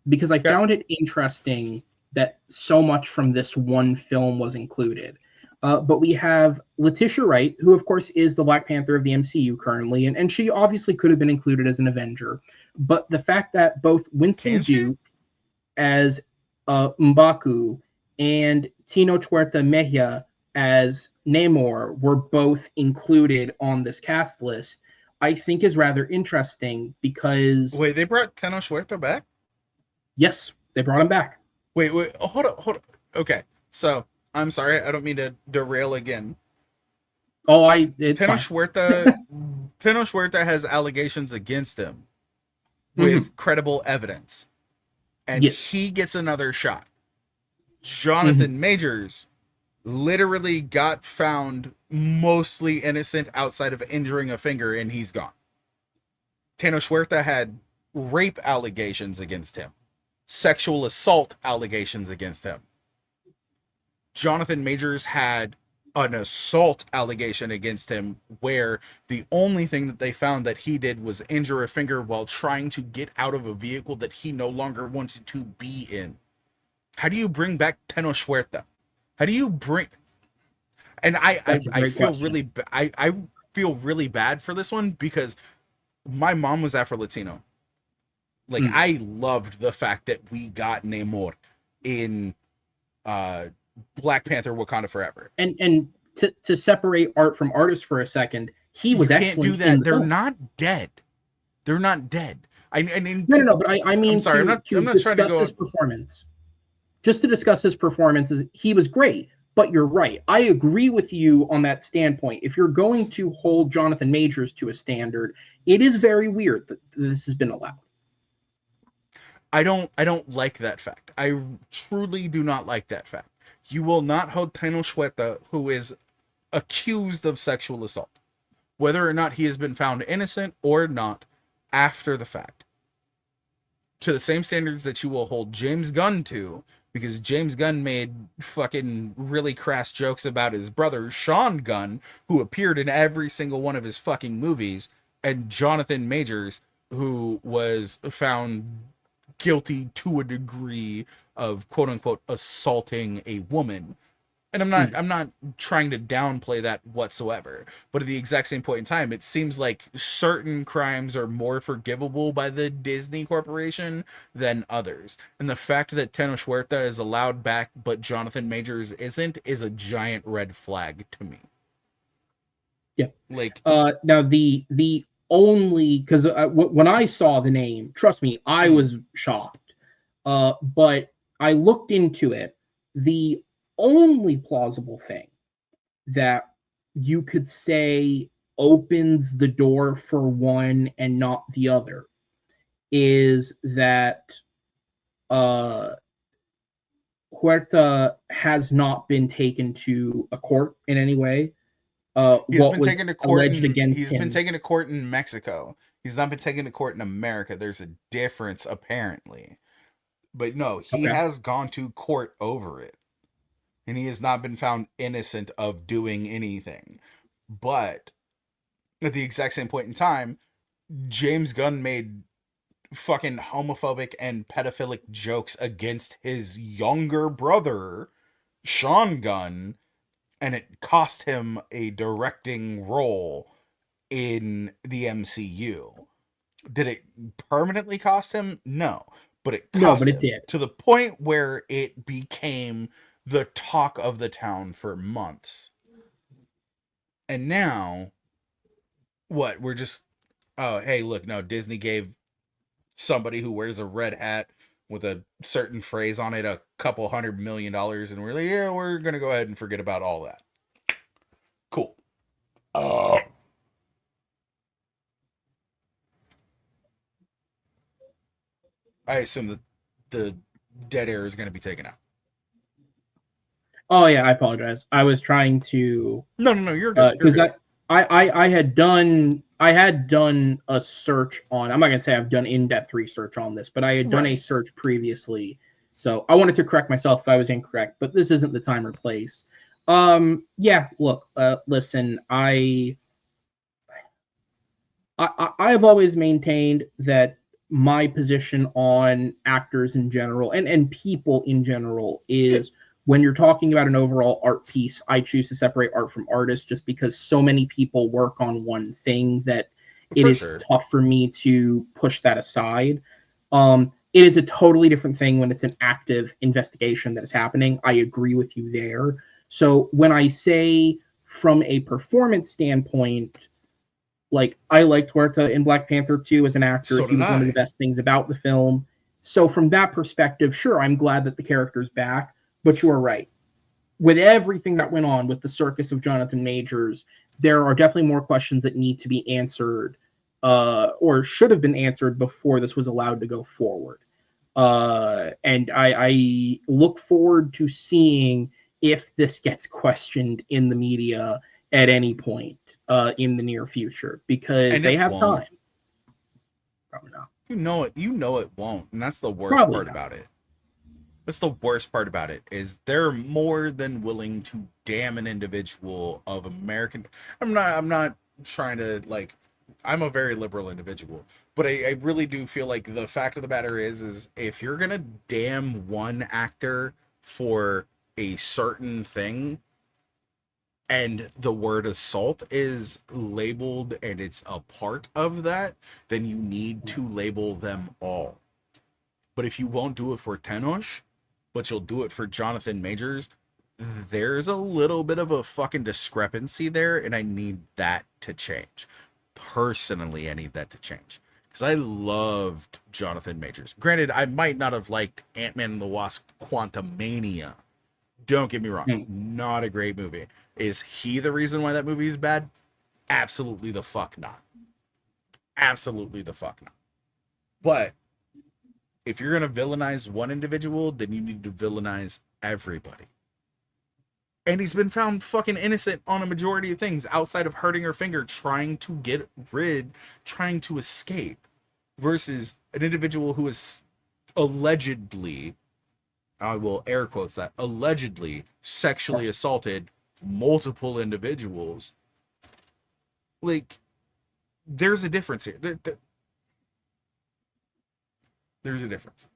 because I found it interesting that so much from this one film was included. But we have Letitia Wright, who, of course, is the Black Panther of the MCU currently, and she obviously could have been included as an Avenger. But the fact that both Winston Duke as M'Baku and Tino Huerta Mejia as Namor were both included on this cast list, I think is rather interesting because... Wait, they brought Tino Huerta back? Yes, they brought him back. Wait, hold on. Okay, so... I'm sorry, I don't mean to derail again. Tino Huerta has allegations against him with credible evidence. And he gets another shot. Jonathan Majors literally got found mostly innocent outside of injuring a finger, and he's gone. Tino Huerta had rape allegations against him. Sexual assault allegations against him. Jonathan Majors had an assault allegation against him where the only thing that they found that he did was injure a finger while trying to get out of a vehicle that he no longer wanted to be in. How do you bring back Tino Huerta? How do you bring... And I feel really... I feel really bad for this one because my mom was Afro-Latino. Like, I loved the fact that we got Namor in... Black Panther Wakanda Forever. And to separate art from artist for a second, he was excellent. Can't do that. They're not dead. They're not dead. No, but I mean, I'm sorry, I'm not trying to go his performance. Just to discuss his performance, he was great. But you're right. I agree with you on that standpoint. If you're going to hold Jonathan Majors to a standard, it is very weird that this has been allowed. I don't like that fact. I truly do not like that fact. You will not hold Tino Huerta, who is accused of sexual assault, whether or not he has been found innocent or not after the fact, to the same standards that you will hold James Gunn to, because James Gunn made fucking really crass jokes about his brother, Sean Gunn, who appeared in every single one of his fucking movies, and Jonathan Majors, who was found guilty to a degree of quote unquote assaulting a woman. And I'm not trying to downplay that whatsoever. But at the exact same point in time, it seems like certain crimes are more forgivable by the Disney Corporation than others. And the fact that Tenoch Huerta is allowed back but Jonathan Majors isn't is a giant red flag to me. Yeah. Like now the only, because when I saw the name, trust me, I was shocked. But I looked into it. The only plausible thing that you could say opens the door for one and not the other is that Huerta has not been taken to a court in any way. What was alleged against him. He's been taken to court in Mexico. He's not been taken to court in America. There's a difference, apparently. But no, he has gone to court over it. And he has not been found innocent of doing anything. But at the exact same point in time, James Gunn made fucking homophobic and pedophilic jokes against his younger brother, Sean Gunn, and it cost him a directing role in the MCU. Did it permanently cost him? No. But it cost him did. To the point where it became the talk of the town for months. And now, what? We're just, oh, hey, look, no, Disney gave somebody who wears a red hat with a certain phrase on it a couple $100 million, and we're like, yeah, we're going to go ahead and forget about all that. Cool. I assume that the dead air is going to be taken out. Oh yeah, I apologize. I was trying to. No, you're good. Because I had done a search on. I'm not gonna say I've done in-depth research on this, but I had done a search previously. So I wanted to correct myself if I was incorrect, but this isn't the time or place. Yeah. Look. Listen. I've always maintained that my position on actors in general and people in general is. When you're talking about an overall art piece, I choose to separate art from artists just because so many people work on one thing that it is tough for me to push that aside. It is a totally different thing when it's an active investigation that is happening. I agree with you there. So when I say from a performance standpoint, like I liked Huerta in Black Panther 2 as an actor. He was one of the best things about the film. So from that perspective, sure, I'm glad that the character's back. But you are right. With everything that went on with the circus of Jonathan Majors, there are definitely more questions that need to be answered or should have been answered before this was allowed to go forward. And I look forward to seeing if this gets questioned in the media at any point in the near future, because they have time. Probably not. You know it won't. And that's the worst part about it. That's the worst part about it, is they're more than willing to damn an individual of American. I'm not trying to, like, I'm a very liberal individual, but I really do feel like the fact of the matter is if you're gonna damn one actor for a certain thing and the word assault is labeled and it's a part of that, then you need to label them all. But if you won't do it for Tenoch, but you'll do it for Jonathan Majors, there's a little bit of a fucking discrepancy there, and I need that to change. Personally, I need that to change. Because I loved Jonathan Majors. Granted, I might not have liked Ant-Man and the Wasp Quantumania. Don't get me wrong. Not a great movie. Is he the reason why that movie is bad? Absolutely the fuck not. Absolutely the fuck not. But if you're going to villainize one individual, then you need to villainize everybody. And he's been found fucking innocent on a majority of things outside of hurting her finger, trying to escape, versus an individual who is allegedly, I will air quotes that, allegedly sexually assaulted multiple individuals. Like, there's a difference here. There's a difference.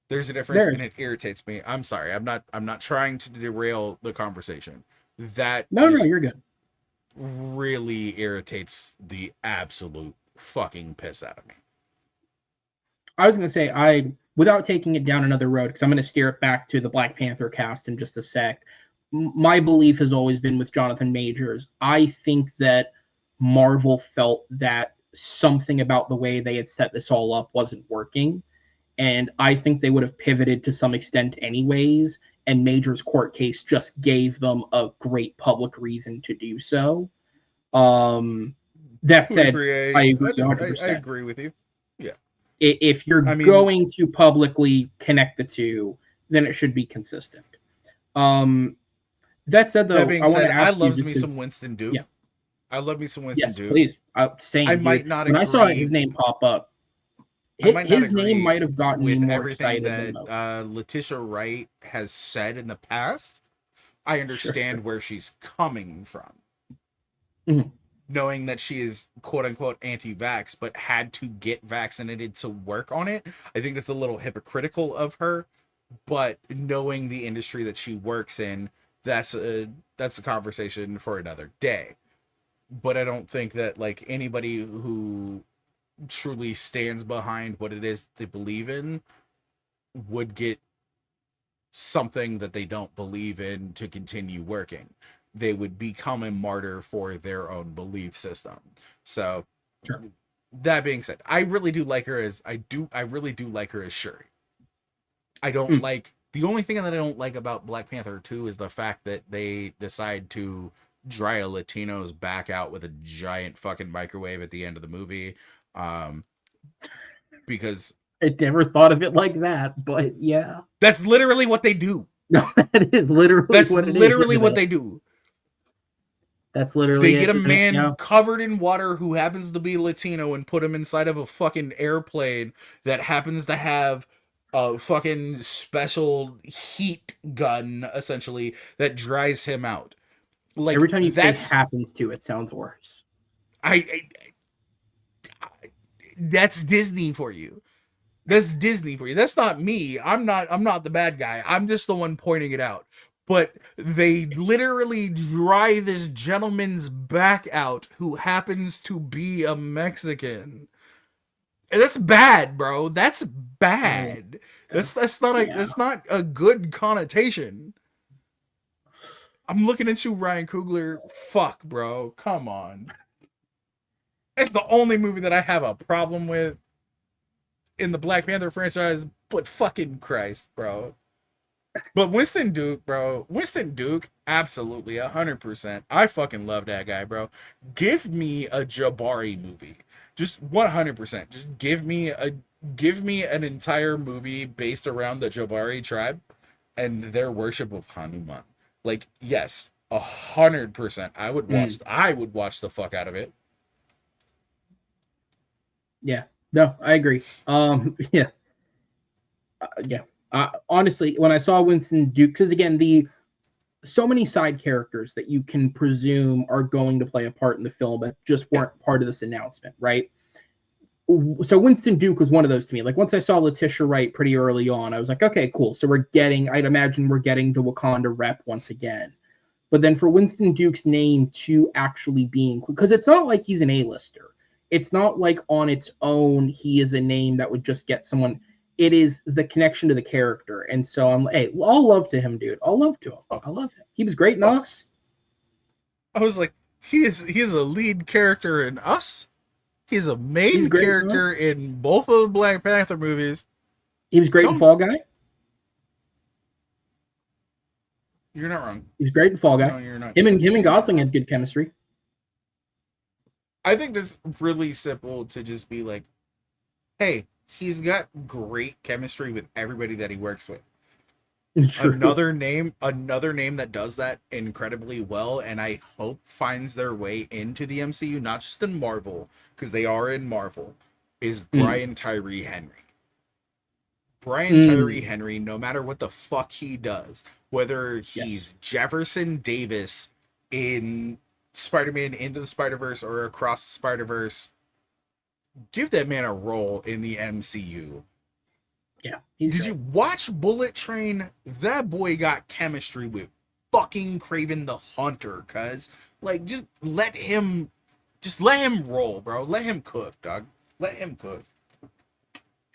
There's a difference, There and is. it irritates me. I'm sorry. I'm not trying to derail the conversation. That No, just you're good. really irritates the absolute fucking piss out of me. I was going to say, without taking it down another road, because I'm going to steer it back to the Black Panther cast in just a sec. My belief has always been with Jonathan Majors. I think that Marvel felt that something about the way they had set this all up wasn't working. And I think they would have pivoted to some extent anyways. And Major's court case just gave them a great public reason to do so. That said, I agree I 100%. agree with you. Yeah. If you're I mean, going to publicly connect the two, then it should be consistent. That said, though, that being I want said, to I ask you loves just me 'cause- some Winston Duke. yeah. I love me some Winston Yes, Duke. please. Same, I dude. might not When I saw agree. his name pop up, I might not his name agree might have gotten me with more everything excited than that most. Letitia Wright has said in the past. I understand where she's coming from. Mhm. Knowing that she is quote unquote anti-vax, but had to get vaccinated to work on it. I think that's a little hypocritical of her. But knowing the industry that she works in, that's a conversation for another day. But I don't think that like anybody who truly stands behind what it is they believe in would get something that they don't believe in to continue working. They would become a martyr for their own belief system. So Sure. That being said, I really do like her as Shuri. I don't like the only thing that I don't like about Black Panther 2 is the fact that they decide to dry a Latino's back out with a giant fucking microwave at the end of the movie. Because I never thought of it like that, but yeah. that's literally what they do. No, that is literally That's what it is. literally what they do. That's literally They get a isn't it? man Yeah. covered in water who happens to be Latino and put him inside of a fucking airplane that happens to have a fucking special heat gun, essentially, that dries him out. Like, Every time you say happens to, it sounds worse. That's Disney for you. That's Disney for you. That's not me. I'm not the bad guy. I'm just the one pointing it out. But they literally dry this gentleman's back out who happens to be a Mexican. And that's bad, bro. That's bad. That's not a good connotation. I'm looking at you, Ryan Coogler. Fuck, bro. Come on. It's the only movie that I have a problem with in the Black Panther franchise, but fucking Christ, bro. But Winston Duke, bro. Winston Duke, absolutely, 100%. I fucking love that guy, bro. Give me a Jabari movie. Just 100%. Just give me an entire movie based around the Jabari tribe and their worship of Hanuman. Like, yes, 100%. I would watch the fuck out of it. Yeah. No, I agree. Yeah. Yeah. Honestly, when I saw Winston Duke, because again, so many side characters that you can presume are going to play a part in the film that just weren't part of this announcement, right? So Winston Duke was one of those to me. Like once I saw Letitia Wright pretty early on, I was like, okay, cool. So I'd imagine we're getting the Wakanda rep once again. But then for Winston Duke's name to actually be included, because it's not like he's an A-lister. It's not like on its own he is a name that would just get someone. It is the connection to the character. And so I'm like, hey, all love to him, dude. All love to him. I love him. He was great in Us. I was like, he is a lead character in Us. He's a main character in both of the Black Panther movies. He was great in Fall Guy. You're not wrong. He was great in Fall Guy. No, you're not. Him and Gosling had good chemistry. I think that's really simple to just be like, hey, he's got great chemistry with everybody that he works with. True. Another name that does that incredibly well, and I hope finds their way into the MCU, not just in Marvel, because they are in Marvel, is Brian Tyree Henry. Brian Tyree Henry, no matter what the fuck he does, whether he's Jefferson Davis in Spider-Man Into the Spider-Verse or Across the Spider-Verse, give that man a role in the MCU. Yeah, he's Did great. you watch Bullet Train? That boy got chemistry with fucking Craven the Hunter, cuz like just let him roll, bro. Let him cook, dog. Let him cook.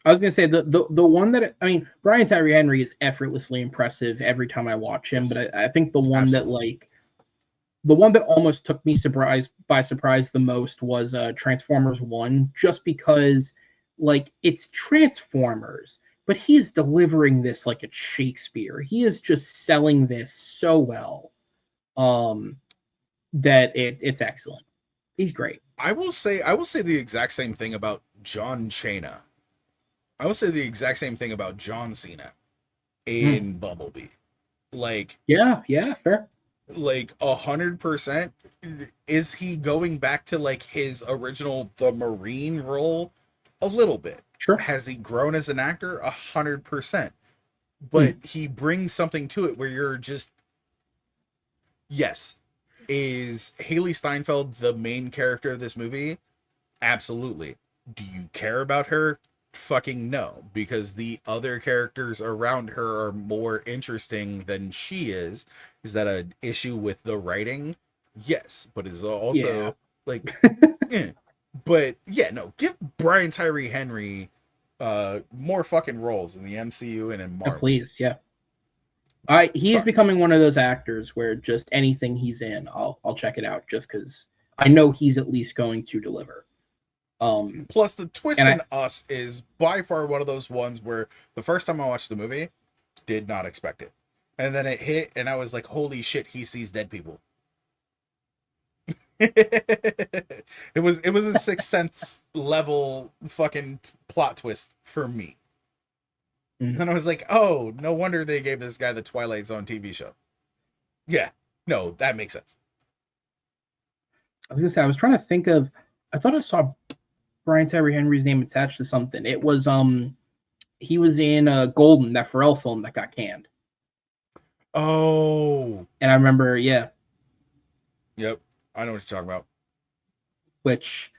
I was gonna say the one that I mean, Brian Tyree Henry is effortlessly impressive every time I watch him, Yes. but I think the one Absolutely. that the one that almost took me by surprise the most was Transformers 1, just because like it's Transformers, but he's delivering this like it's Shakespeare. He is just selling this so well. Um that it's excellent. He's great. I will say the exact same thing about John Cena. I will say the exact same thing about John Cena in Bumblebee. Like Yeah, fair. like 100%. Is he going back to like his original the Marine role? A little bit. Sure. Has he grown as an actor? 100%. But he brings something to it where you're just, yes. Is Haley Steinfeld the main character of this movie? Absolutely. Do you care about her? Fucking no, because the other characters around her are more interesting than she is. Is that an issue with the writing? Yes, but is also like, yeah. But yeah, no, give Brian Tyree Henry more fucking roles in the MCU and in Marvel. Please, yeah. He's Sorry. becoming one of those actors where just anything he's in, I'll check it out just because I know he's at least going to deliver. Plus, The Twist in Us is by far one of those ones where the first time I watched the movie, did not expect it, and then it hit, and I was like, "Holy shit, he sees dead people." it was a Sixth Sense level fucking plot twist for me. And I was like, "Oh, no wonder they gave this guy the Twilight Zone TV show." Yeah, no, that makes sense. I was gonna say I was trying to think of. I thought I saw Brian Tyree Henry's name attached to something. It was he was in Golden, that Pharrell film that got canned. Oh, and I remember, yeah. Yep, I know what you're talking about. Which,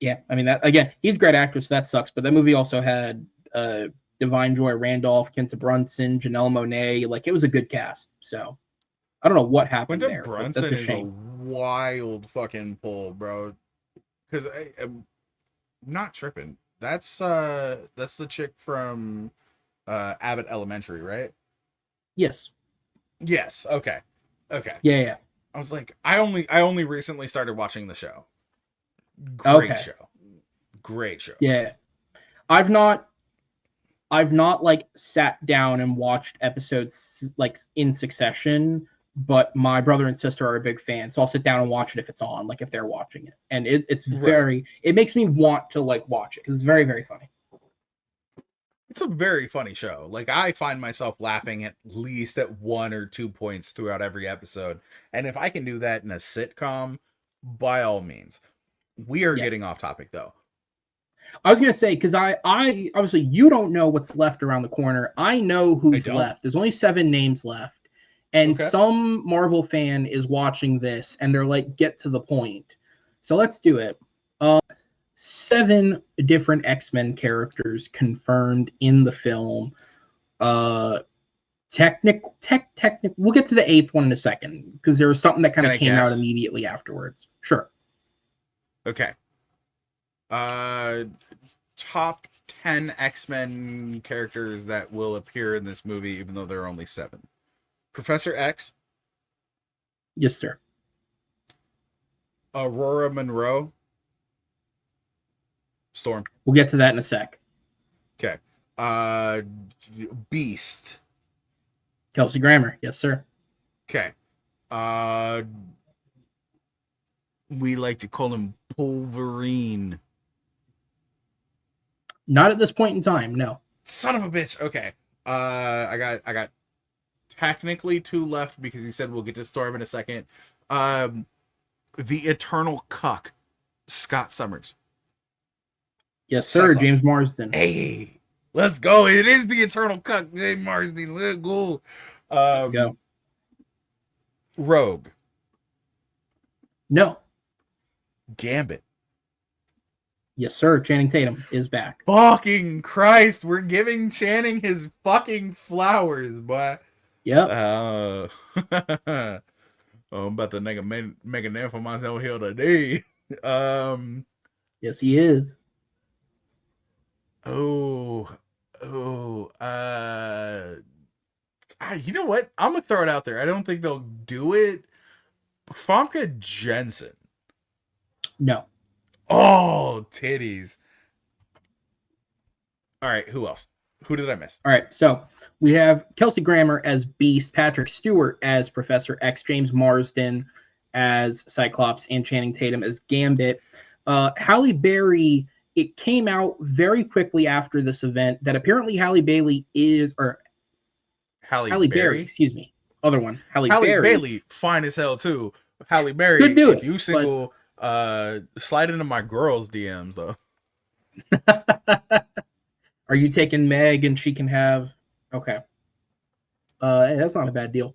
yeah, I mean that again, he's a great actor, so that sucks. But that movie also had Divine Joy Randolph, Quinta Brunson, Janelle Monáe. Like it was a good cast. So I don't know what happened Quinta there. Brunson That's a is shame. a wild fucking pull, bro. Because I'm not tripping. That's the chick from Abbott Elementary, right? Yes. Yes. Okay. Yeah. I was like, I only recently started watching the show. Great show. Great show. Yeah. I've not like sat down and watched episodes like in succession, but my brother and sister are a big fan, so I'll sit down and watch it if it's on, like if they're watching it. And it's very it makes me want to like watch it because it's very, very funny. It's a very funny show. Like I find myself laughing at least at 1 or 2 points throughout every episode. And if I can do that in a sitcom, by all means. We are getting off topic though. I was gonna say, because I obviously you don't know what's left around the corner. I know who's left. There's only 7 names left. And some Marvel fan is watching this and they're like, get to the point. So let's do it. 7 different X-Men characters confirmed in the film. We'll get to the 8th one in a second because there was something that kind of came out immediately afterwards. Sure. Okay. Top 10 X-Men characters that will appear in this movie, even though there are only 7. Professor X. Yes, sir. Aurora Monroe. Storm. We'll get to that in a sec. Okay. Beast. Kelsey Grammer. Yes, sir. Okay. We like to call him Wolverine. Not at this point in time, no. Son of a bitch. Okay. I got technically 2 left because he said we'll get to Storm in a second. The Eternal Cuck, Scott Summers. Yes, sir. Cyclops. James Marsden. Hey, let's go. It is the Eternal Cuck, James Marsden. Let's go. Let's go. Rogue. No. Gambit. Yes, sir. Channing Tatum is back. Fucking Christ, we're giving Channing his fucking flowers, boy. Yep. Uh, oh, I'm about to make a name for myself here today. Yes, he is. Oh, you know what? I'm gonna throw it out there. I don't think they'll do it. Famke Jensen. No. Oh, titties. All right, who else? Who did I miss? All right, so we have Kelsey Grammer as Beast, Patrick Stewart as Professor X, James Marsden as Cyclops, and Channing Tatum as Gambit. Halle Berry, it came out very quickly after this event that apparently Halle Berry, Berry? excuse me, other one, Halle Berry. Bailey, fine as hell too. Halle Berry, could do if it, you single, slide into my girls' DMs though. Are you taking Meg and she can have? Okay. Hey, that's not a bad deal.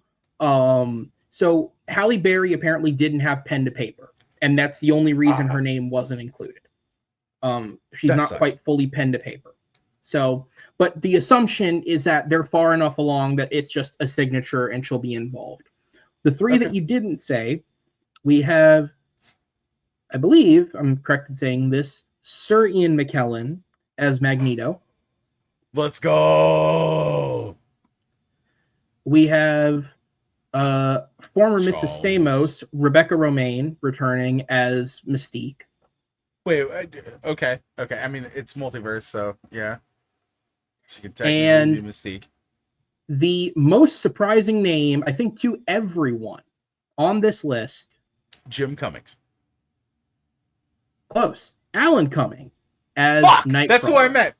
So Halle Berry apparently didn't have pen to paper, and that's the only reason her name wasn't included. She's not quite fully pen to paper. So, but the assumption is that they're far enough along that it's just a signature and she'll be involved. The three that you didn't say, we have, I believe, I'm correct in saying this, Sir Ian McKellen as Magneto. Let's go. We have former Mrs. Stamos, Rebecca Romaine, returning as Mystique. Wait, okay. I mean, it's multiverse, so yeah. She can technically be Mystique. The most surprising name, I think, to everyone on this list, Jim Cummings. Close. Alan Cumming as Nightcrawler. That's who I meant.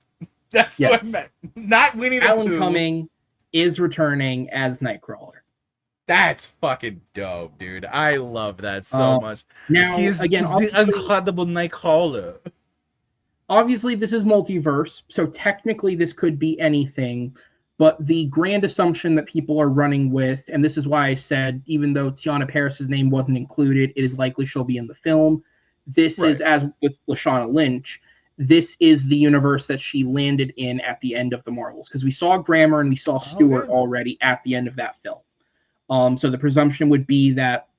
That's who I meant. Not Winnie the Pooh. Alan Cumming is returning as Nightcrawler. That's fucking dope, dude. I love that so much. Now, he's the incredible Nightcrawler. Obviously, this is multiverse, so technically this could be anything. But the grand assumption that people are running with, and this is why I said, even though Tiana Paris's name wasn't included, it is likely she'll be in the film. This is, as with Lashana Lynch, this is the universe that she landed in at the end of the Marvels. Because we saw Grammer and we saw Stewart already at the end of that film. So the presumption would be that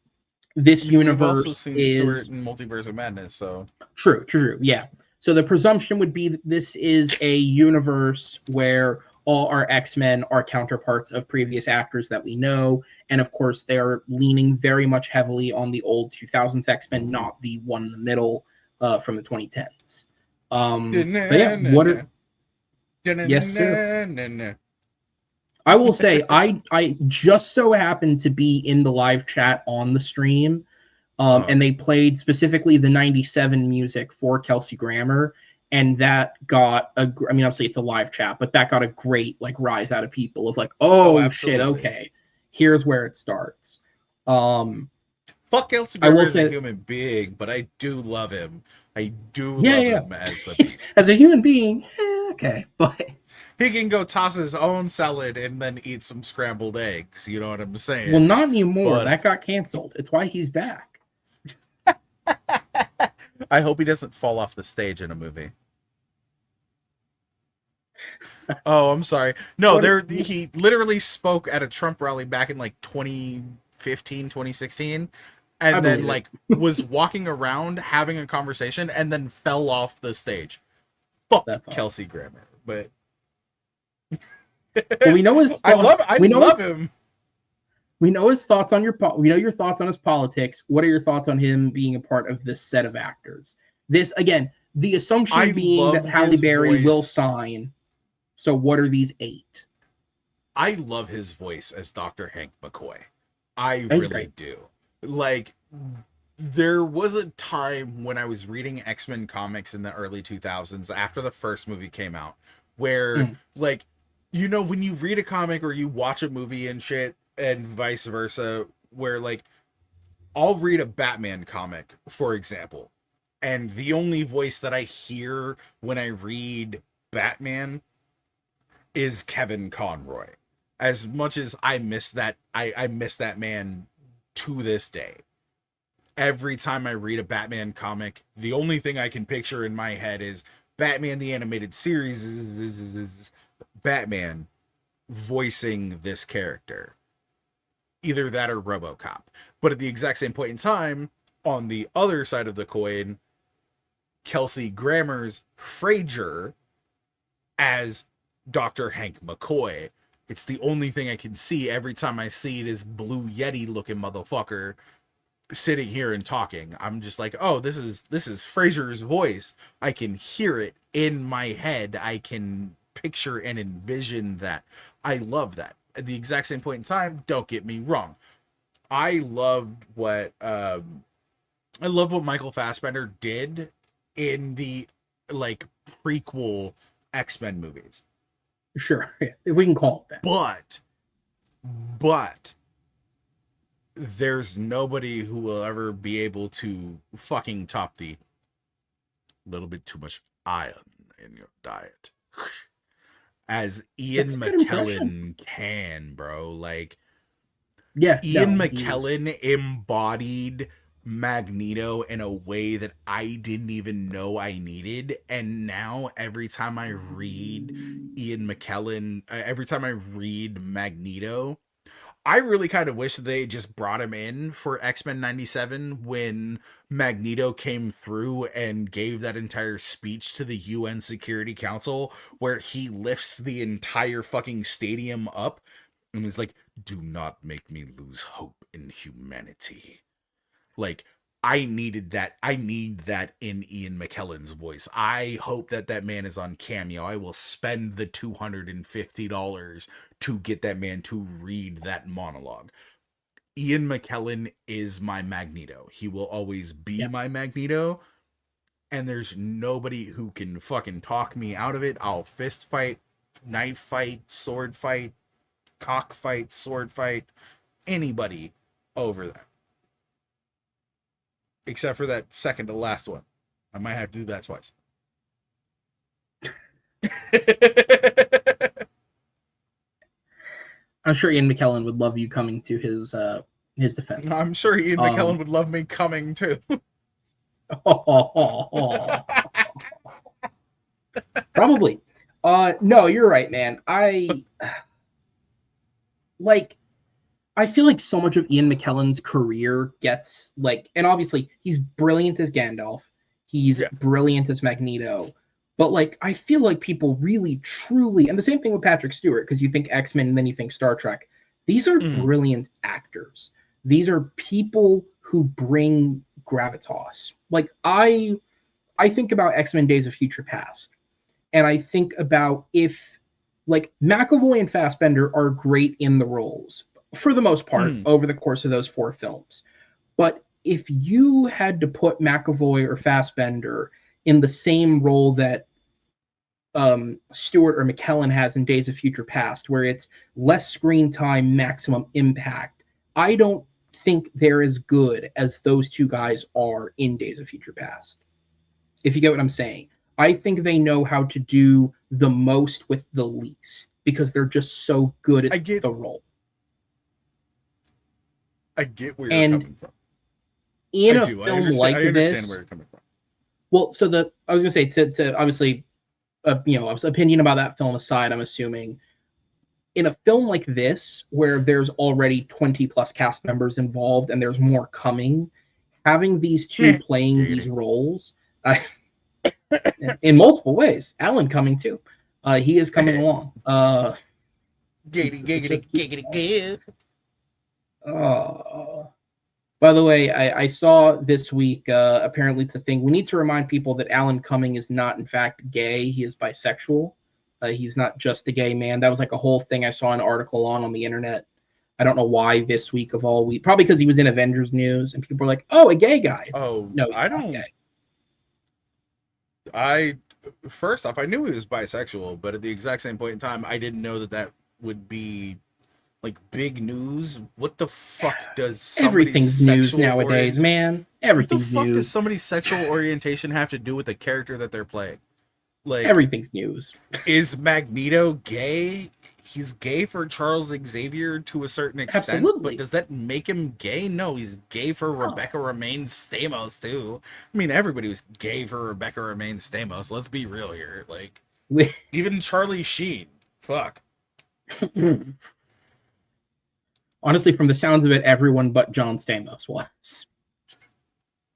this universe we've also seen Stewart in Multiverse of Madness, so... True, yeah. So the presumption would be that this is a universe where all our X-Men are counterparts of previous actors that we know. And of course, they are leaning very much heavily on the old 2000s X-Men, not the one in the middle from the 2010s. But yeah, what are... Yes, sir. I will say, I just so happened to be in the live chat on the stream, and they played specifically the 97 music for Kelsey Grammer, and that got I mean, obviously it's a live chat, but that got a great rise out of people of oh shit, okay, here's where it starts. Fuck Kelsey Grammer as a human being, but I do love him. I do love him as the Beast. As a human being, okay, but he can go toss his own salad and then eat some scrambled eggs. You know what I'm saying? Well, not anymore. That got canceled. It's why he's back. I hope he doesn't fall off the stage in a movie. Oh, I'm sorry. No, he literally spoke at a Trump rally back in 2015, 2016. And then was walking around having a conversation and then fell off the stage. Fuck Kelsey Grammer. But well, we know his. I love him. We know his thoughts on we know your thoughts on his politics. What are your thoughts on him being a part of this set of actors? This again, the assumption being that Halle Berry will sign. So what are these 8? I love his voice as Dr. Hank McCoy. I really do. There was a time when I was reading X-Men comics in the early 2000s after the first movie came out where when you read a comic or you watch a movie and shit and vice versa, where I'll read a Batman comic, for example, and the only voice that I hear when I read Batman is Kevin Conroy. As much as I miss that, I miss that man to this day. every time I read a Batman comic, the only thing I can picture in my head is Batman the Animated Series is Batman voicing this character. Either that or RoboCop. But at the exact same point in time, on the other side of the coin, Kelsey Grammer's Frasier as Dr. Hank McCoy. It's the only thing I can see every time I see this blue Yeti looking motherfucker sitting here and talking. I'm just like, oh, this is Frasier's voice. I can hear it in my head. I can picture and envision that. I love that. At the exact same point in time, don't get me wrong. I loved what Michael Fassbender did in the like prequel X-Men movies. Sure, yeah, if we can call it that. But there's nobody who will ever be able to fucking top the little bit too much iron in your diet as Ian McKellen can, bro. Like, yeah, Ian McKellen embodied Magneto in a way that I didn't even know I needed, and now every time I read Magneto, I really kind of wish they just brought him in for X-Men 97 when Magneto came through and gave that entire speech to the UN Security Council where he lifts the entire fucking stadium up and is like, "Do not make me lose hope in humanity." Like, I needed that. I need that in Ian McKellen's voice. I hope that man is on Cameo. I will spend the $250 to get that man to read that monologue. Ian McKellen is my Magneto. He will always be my Magneto. And there's nobody who can fucking talk me out of it. I'll fist fight, knife fight, sword fight, cock fight, sword fight, anybody over that. Except for that second to last one. I might have to do that twice. I'm sure Ian McKellen would love you coming to his defense. I'm sure Ian McKellen would love me coming too. Probably. No, you're right, man. I feel like so much of Ian McKellen's career gets like, and obviously he's brilliant as Gandalf. He's brilliant as Magneto. But like, I feel like people really, truly, and the same thing with Patrick Stewart, because you think X-Men and then you think Star Trek. These are brilliant actors. These are people who bring gravitas. Like, I think about X-Men Days of Future Past, and I think about if, like, McAvoy and Fassbender are great in the roles, for the most part, over the course of those 4 films. But if you had to put McAvoy or Fassbender in the same role that Stewart or McKellen has in Days of Future Past, where it's less screen time, maximum impact, I don't think they're as good as those two guys are in Days of Future Past. If you get what I'm saying. I think they know how to do the most with the least because they're just so good at the role. I get where you're coming from. In a film like this, I understand where you're coming from. Well, so I was gonna say to obviously, opinion about that film aside, I'm assuming in a film like this where there's already 20 plus cast members involved and there's more coming, having these two playing these roles in multiple ways. Alan coming too. He is coming along. Giggity. By the way, I saw this week, apparently it's a thing. We need to remind people that Alan Cumming is not, in fact, gay. He is bisexual. He's not just a gay man. That was like a whole thing I saw an article on the internet. I don't know why this week of all week. Probably because he was in Avengers news, and people were like, "Oh, a gay guy." No, I don't. First off, I knew he was bisexual, but at the exact same point in time, I didn't know that would be like big news. What the fuck does everything's news nowadays, man? Everything's news. What the fuck does somebody's sexual orientation have to do with the character that they're playing? Like, everything's news. Is Magneto gay? he's gay for Charles Xavier to a certain extent, but Absolutely. does that make him gay? No, he's gay for Rebecca Romaine Stamos too. I mean, everybody was gay for Rebecca Romaine Stamos. Let's be real here. Like, even Charlie Sheen. Fuck. Honestly, from the sounds of it, everyone but John Stamos was.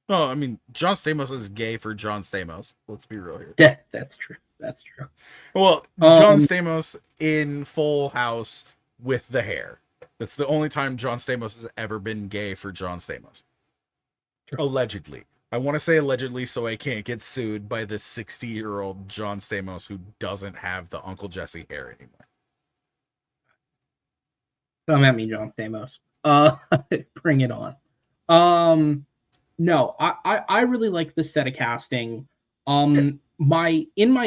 Oh, I mean, John Stamos is gay for John Stamos. Let's be real here. That's true. That's true. Well, John Stamos in Full House with the hair. That's the only time John Stamos has ever been gay for John Stamos. True. Allegedly. I want to say allegedly so I can't get sued by this 60-year-old John Stamos who doesn't have the Uncle Jesse hair anymore. Come at me, John Stamos. Bring it on. No, I really like this set of casting. In my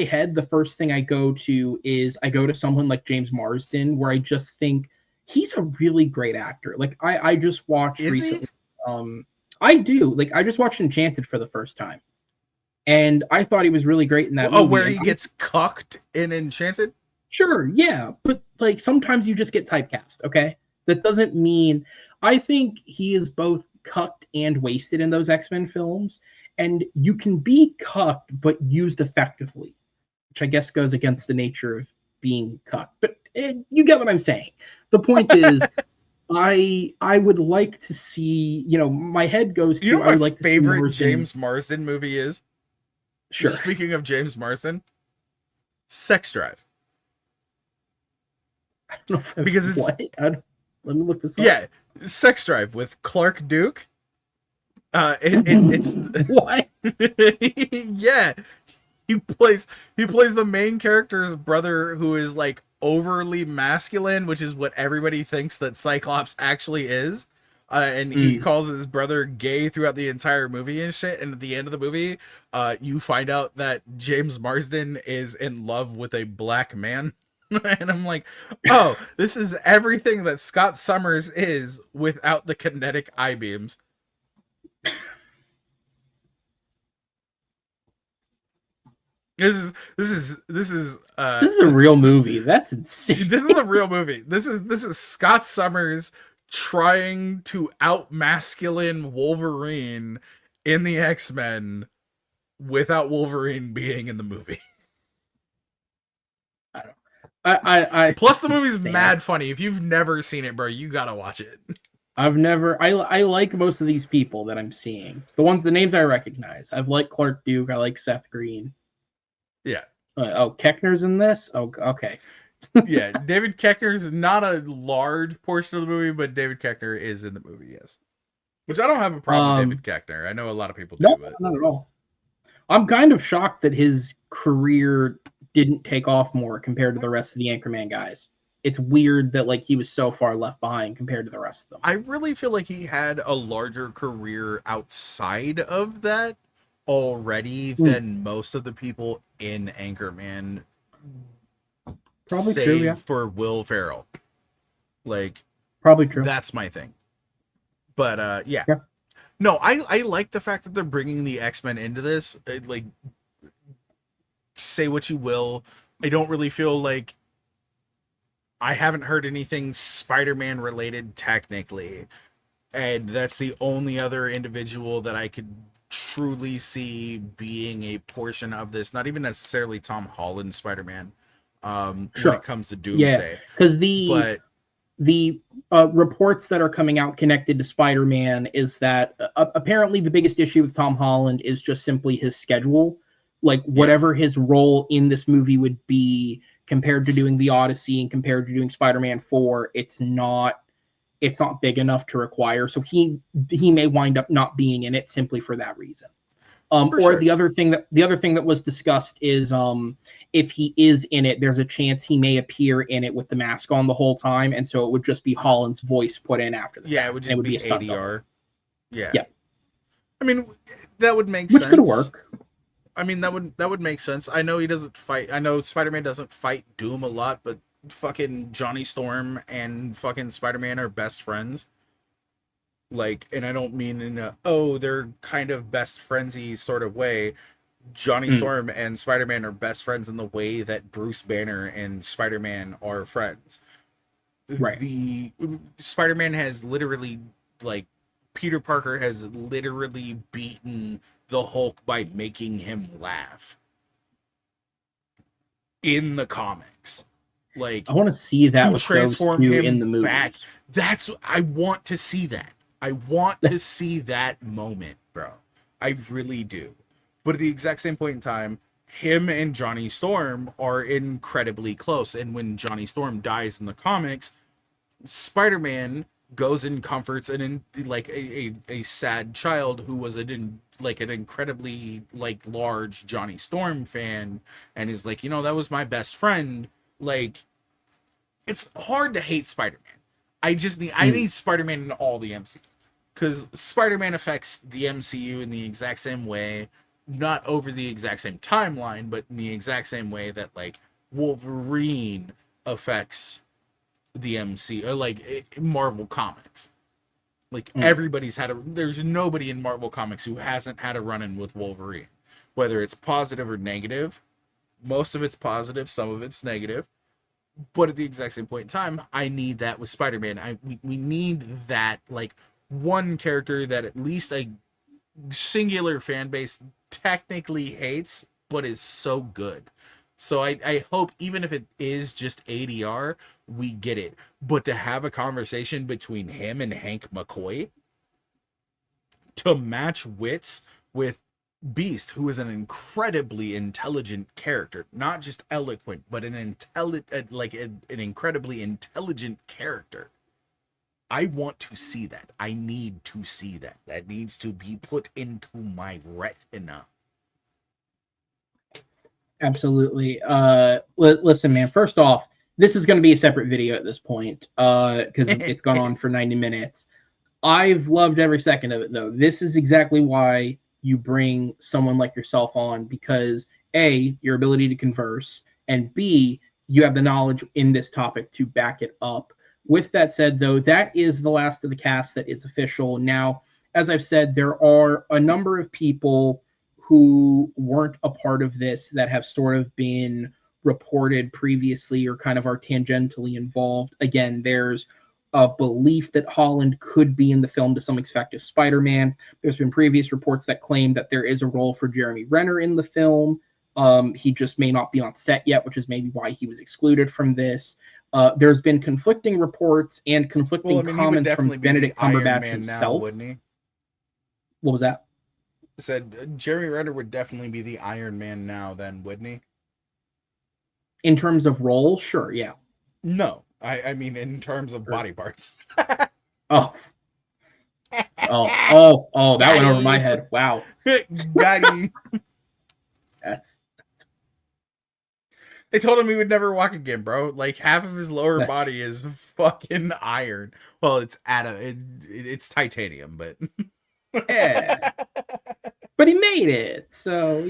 head, the first thing I go to someone like James Marsden, where I just think he's a really great actor. Like I just watched recently. I do. Like I just watched Enchanted for the first time, and I thought he was really great in that movie. Oh, where he gets cucked in Enchanted? Sure, yeah, but like sometimes you just get typecast. Okay, that doesn't mean. I think he is both cucked and wasted in those X-Men films, and you can be cucked but used effectively, which I guess goes against the nature of being cucked. But you get what I'm saying. The point is, I would like to see. My head goes to. You know what I would my like to favorite see James Marsden movie is? Sure. Speaking of James Marsden, Sex Drive. I don't know because it's what. Let me look this up. Yeah, Sex Drive with Clark Duke. It's what? Yeah, he plays the main character's brother, who is like overly masculine, which is what everybody thinks that Cyclops actually is. And he calls his brother gay throughout the entire movie and shit. And at the end of the movie, you find out that James Marsden is in love with a black man. And I'm like, oh, this is everything that Scott Summers is without the kinetic eye beams. This is a real movie. That's insane. This is a real movie. This is Scott Summers trying to out masculine Wolverine in the X-Men without Wolverine being in the movie. I Plus the movie's mad funny. If you've never seen it, bro, you gotta watch it. I've never. I like most of these people that I'm seeing. The names I recognize. I've liked Clark Duke. I like Seth Green. Yeah. Koechner's in this. Oh, okay. Yeah, David Koechner's not a large portion of the movie, but David Koechner is in the movie. Yes. Which I don't have a problem with David Koechner. I know a lot of people do. No, not at all. I'm kind of shocked that his career didn't take off more compared to the rest of the Anchorman guys. It's weird that like he was so far left behind compared to the rest of them. I really feel like he had a larger career outside of that already than most of the people in Anchorman. Probably true, yeah. For Will Ferrell. Like, probably true. That's my thing. But yeah. No, I like the fact that they're bringing the X-Men into this. Like, say what you will, I don't really feel like I haven't heard anything Spider-Man related technically, and that's the only other individual that I could truly see being a portion of this. Not even necessarily Tom Holland's Spider-Man. When it comes to Doomsday, because the reports that are coming out connected to Spider-Man is that apparently the biggest issue with Tom Holland is just simply his schedule. Like whatever his role in this movie would be compared to doing the Odyssey and compared to doing Spider-Man 4, it's not big enough to require. So he may wind up not being in it simply for that reason. The other thing that was discussed is if he is in it, there's a chance he may appear in it with the mask on the whole time, and so it would just be Holland's voice put in after the fact. It would just be ADR. Yeah. I mean, that would make sense. Which could work. I mean, that would make sense. I know he doesn't fight. I know Spider-Man doesn't fight Doom a lot, but fucking Johnny Storm and fucking Spider-Man are best friends. Like, and I don't mean in a, they're kind of best friendsy sort of way. Johnny Storm and Spider-Man are best friends in the way that Bruce Banner and Spider-Man are friends. Right. The Spider-Man has literally, like, Peter Parker has literally beaten the Hulk by making him laugh in the comics. Like, I want to see that to with transform those two him in the movies. back. I want to see that. I want to see that moment, bro. I really do. But at the exact same point in time, him and Johnny Storm are incredibly close. And when Johnny Storm dies in the comics, Spider-Man goes and comforts a sad child who was an incredibly large Johnny Storm fan, and is like, that was my best friend. Like, it's hard to hate Spider-Man. I need Spider-Man in all the MCU, because Spider-Man affects the MCU in the exact same way, not over the exact same timeline, but in the exact same way that Wolverine affects the MCU, or Marvel Comics. Everybody's there's nobody in Marvel Comics who hasn't had a run-in with Wolverine, whether it's positive or negative. Most of it's positive, some of it's negative. But at the exact same point in time, I need that with Spider-Man. We need that, one character that at least a singular fan base technically hates, but is so good. So I hope, even if it is just ADR, we get it. But to have a conversation between him and Hank McCoy, to match wits with Beast, who is an incredibly intelligent character, not just eloquent, but an incredibly intelligent character. I want to see that. I need to see that. That needs to be put into my retina. Absolutely. Listen, man, first off, this is going to be a separate video at this point, because it's gone on for 90 minutes. I've loved every second of it, though. This is exactly why you bring someone like yourself on, because A, your ability to converse, and B, you have the knowledge in this topic to back it up. With that said, though, that is the last of the cast that is official. Now, as I've said, there are a number of people who weren't a part of this that have sort of been reported previously or kind of are tangentially involved. Again, there's a belief that Holland could be in the film to some extent as Spider-Man. There's been previous reports that claim that there is a role for Jeremy Renner in the film. He just may not be on set yet, which is maybe why he was excluded from this. There's been conflicting reports and conflicting comments from Benedict Cumberbatch himself. Wouldn't he? What was that? I said Jeremy Renner would definitely be the Iron Man now, then, wouldn't he? In terms of role, sure, yeah. No, I mean in terms of body parts. Oh, that went over my head. Wow. Got That's. They told him he would never walk again, bro. Like, half of his lower body is fucking iron. Well, it's it's titanium, but Yeah. But he made it, so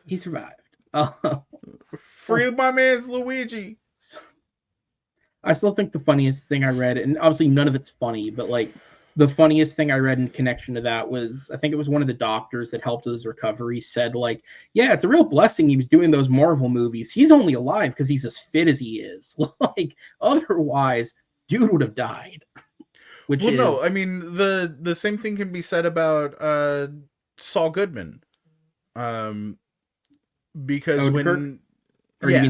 he survived. Free my man's Luigi. I still think the funniest thing I read, and obviously none of it's funny, but the funniest thing I read in connection to that was, I think it was one of the doctors that helped with his recovery said, yeah, it's a real blessing he was doing those Marvel movies. He's only alive because he's as fit as he is. Otherwise, dude would have died. No, I mean the same thing can be said about Saul Goodman. Because you mean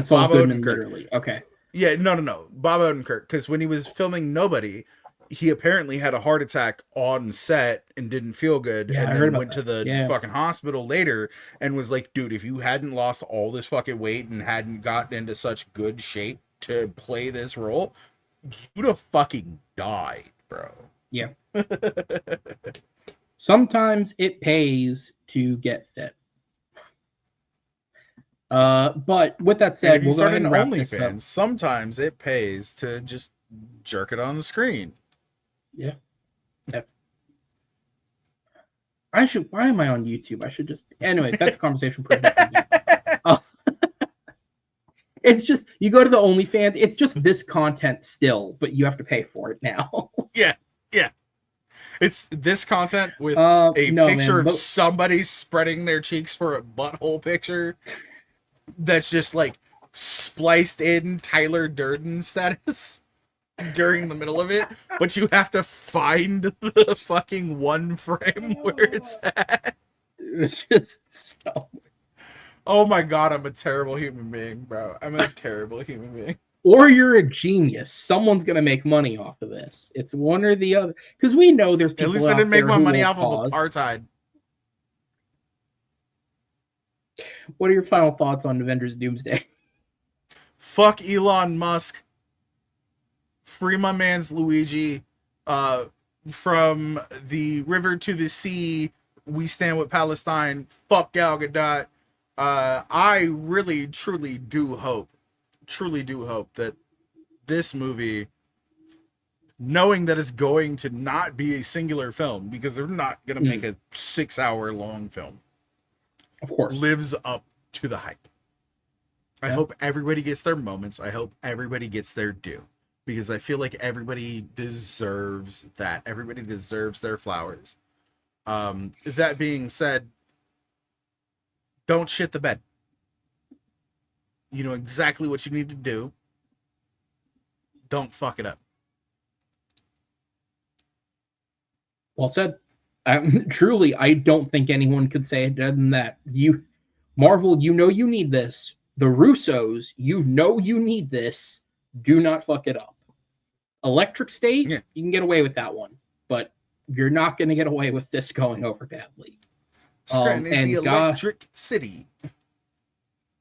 Saul Bob Goodman Odenkirk. literally? Okay. Yeah, no. Bob Odenkirk, because when he was filming Nobody, he apparently had a heart attack on set and didn't feel good, and then went to the fucking hospital later and was like, dude, if you hadn't lost all this fucking weight and hadn't gotten into such good shape to play this role, you'd have fucking died, bro. Yeah. Sometimes it pays to get fit. But with that said, we'll start an OnlyFans. Sometimes it pays to just jerk it on the screen. Yeah. Why am I on YouTube? I should just. Anyways, that's a conversation. It's just, you go to the OnlyFans, it's just this content still, but you have to pay for it now. Yeah. It's this content with No, picture man, of but somebody spreading their cheeks for a butthole picture that's just like spliced in Tyler Durden status during the middle of it, but you have to find the fucking one frame where it's at. it's just so. Oh my god, I'm a terrible human being, bro. I'm a terrible human being. Or you're a genius. Someone's gonna make money off of this. It's one or the other. Because we know there's people At least I out didn't make there my who money will off pause. of apartheid. What are your final thoughts on Avengers Doomsday? Fuck Elon Musk. Free my man's Luigi. From the river to the sea, we stand with Palestine. Fuck Gal Gadot. I really, truly do hope that this movie, knowing that it's going to not be a singular film, because they're not going to make a 6-hour long film, Of course, lives up to the hype. I hope everybody gets their moments. I hope everybody gets their due, because I feel like everybody deserves that. Everybody deserves their flowers. That being said, don't shit the bed. You know exactly what you need to do. Don't fuck it up. well said. Truly, I don't think anyone could say it better than that. Marvel, you know you need this. The Russos, you know you need this. Do not fuck it up. Electric State, Yeah. You can get away with that one, but you're not going to get away with this going over badly. Scranton is the electric city.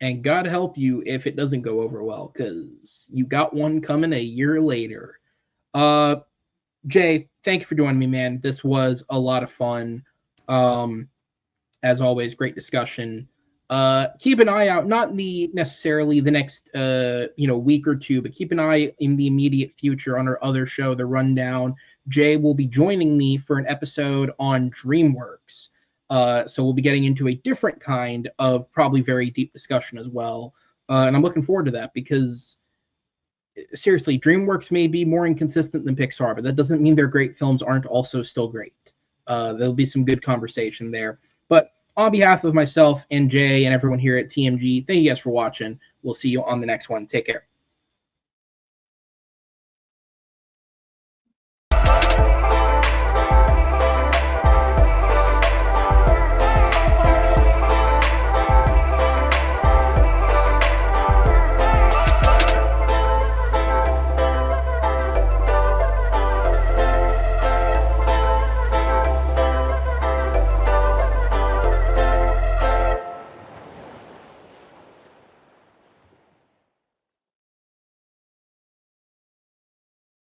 And God help you if it doesn't go over well, because you got one coming a year later. Jay, thank you for joining me, man. This was a lot of fun. As always, great discussion. Keep an eye out, not necessarily the next week or two, but keep an eye in the immediate future on our other show, The Rundown. Jay will be joining me for an episode on DreamWorks. So we'll be getting into a different kind of probably very deep discussion as well. And I'm looking forward to that because seriously, DreamWorks may be more inconsistent than Pixar, but that doesn't mean their great films aren't also still great. There'll be some good conversation there. But on behalf of myself and Jay and everyone here at TMG, thank you guys for watching. We'll see you on the next one. Take care.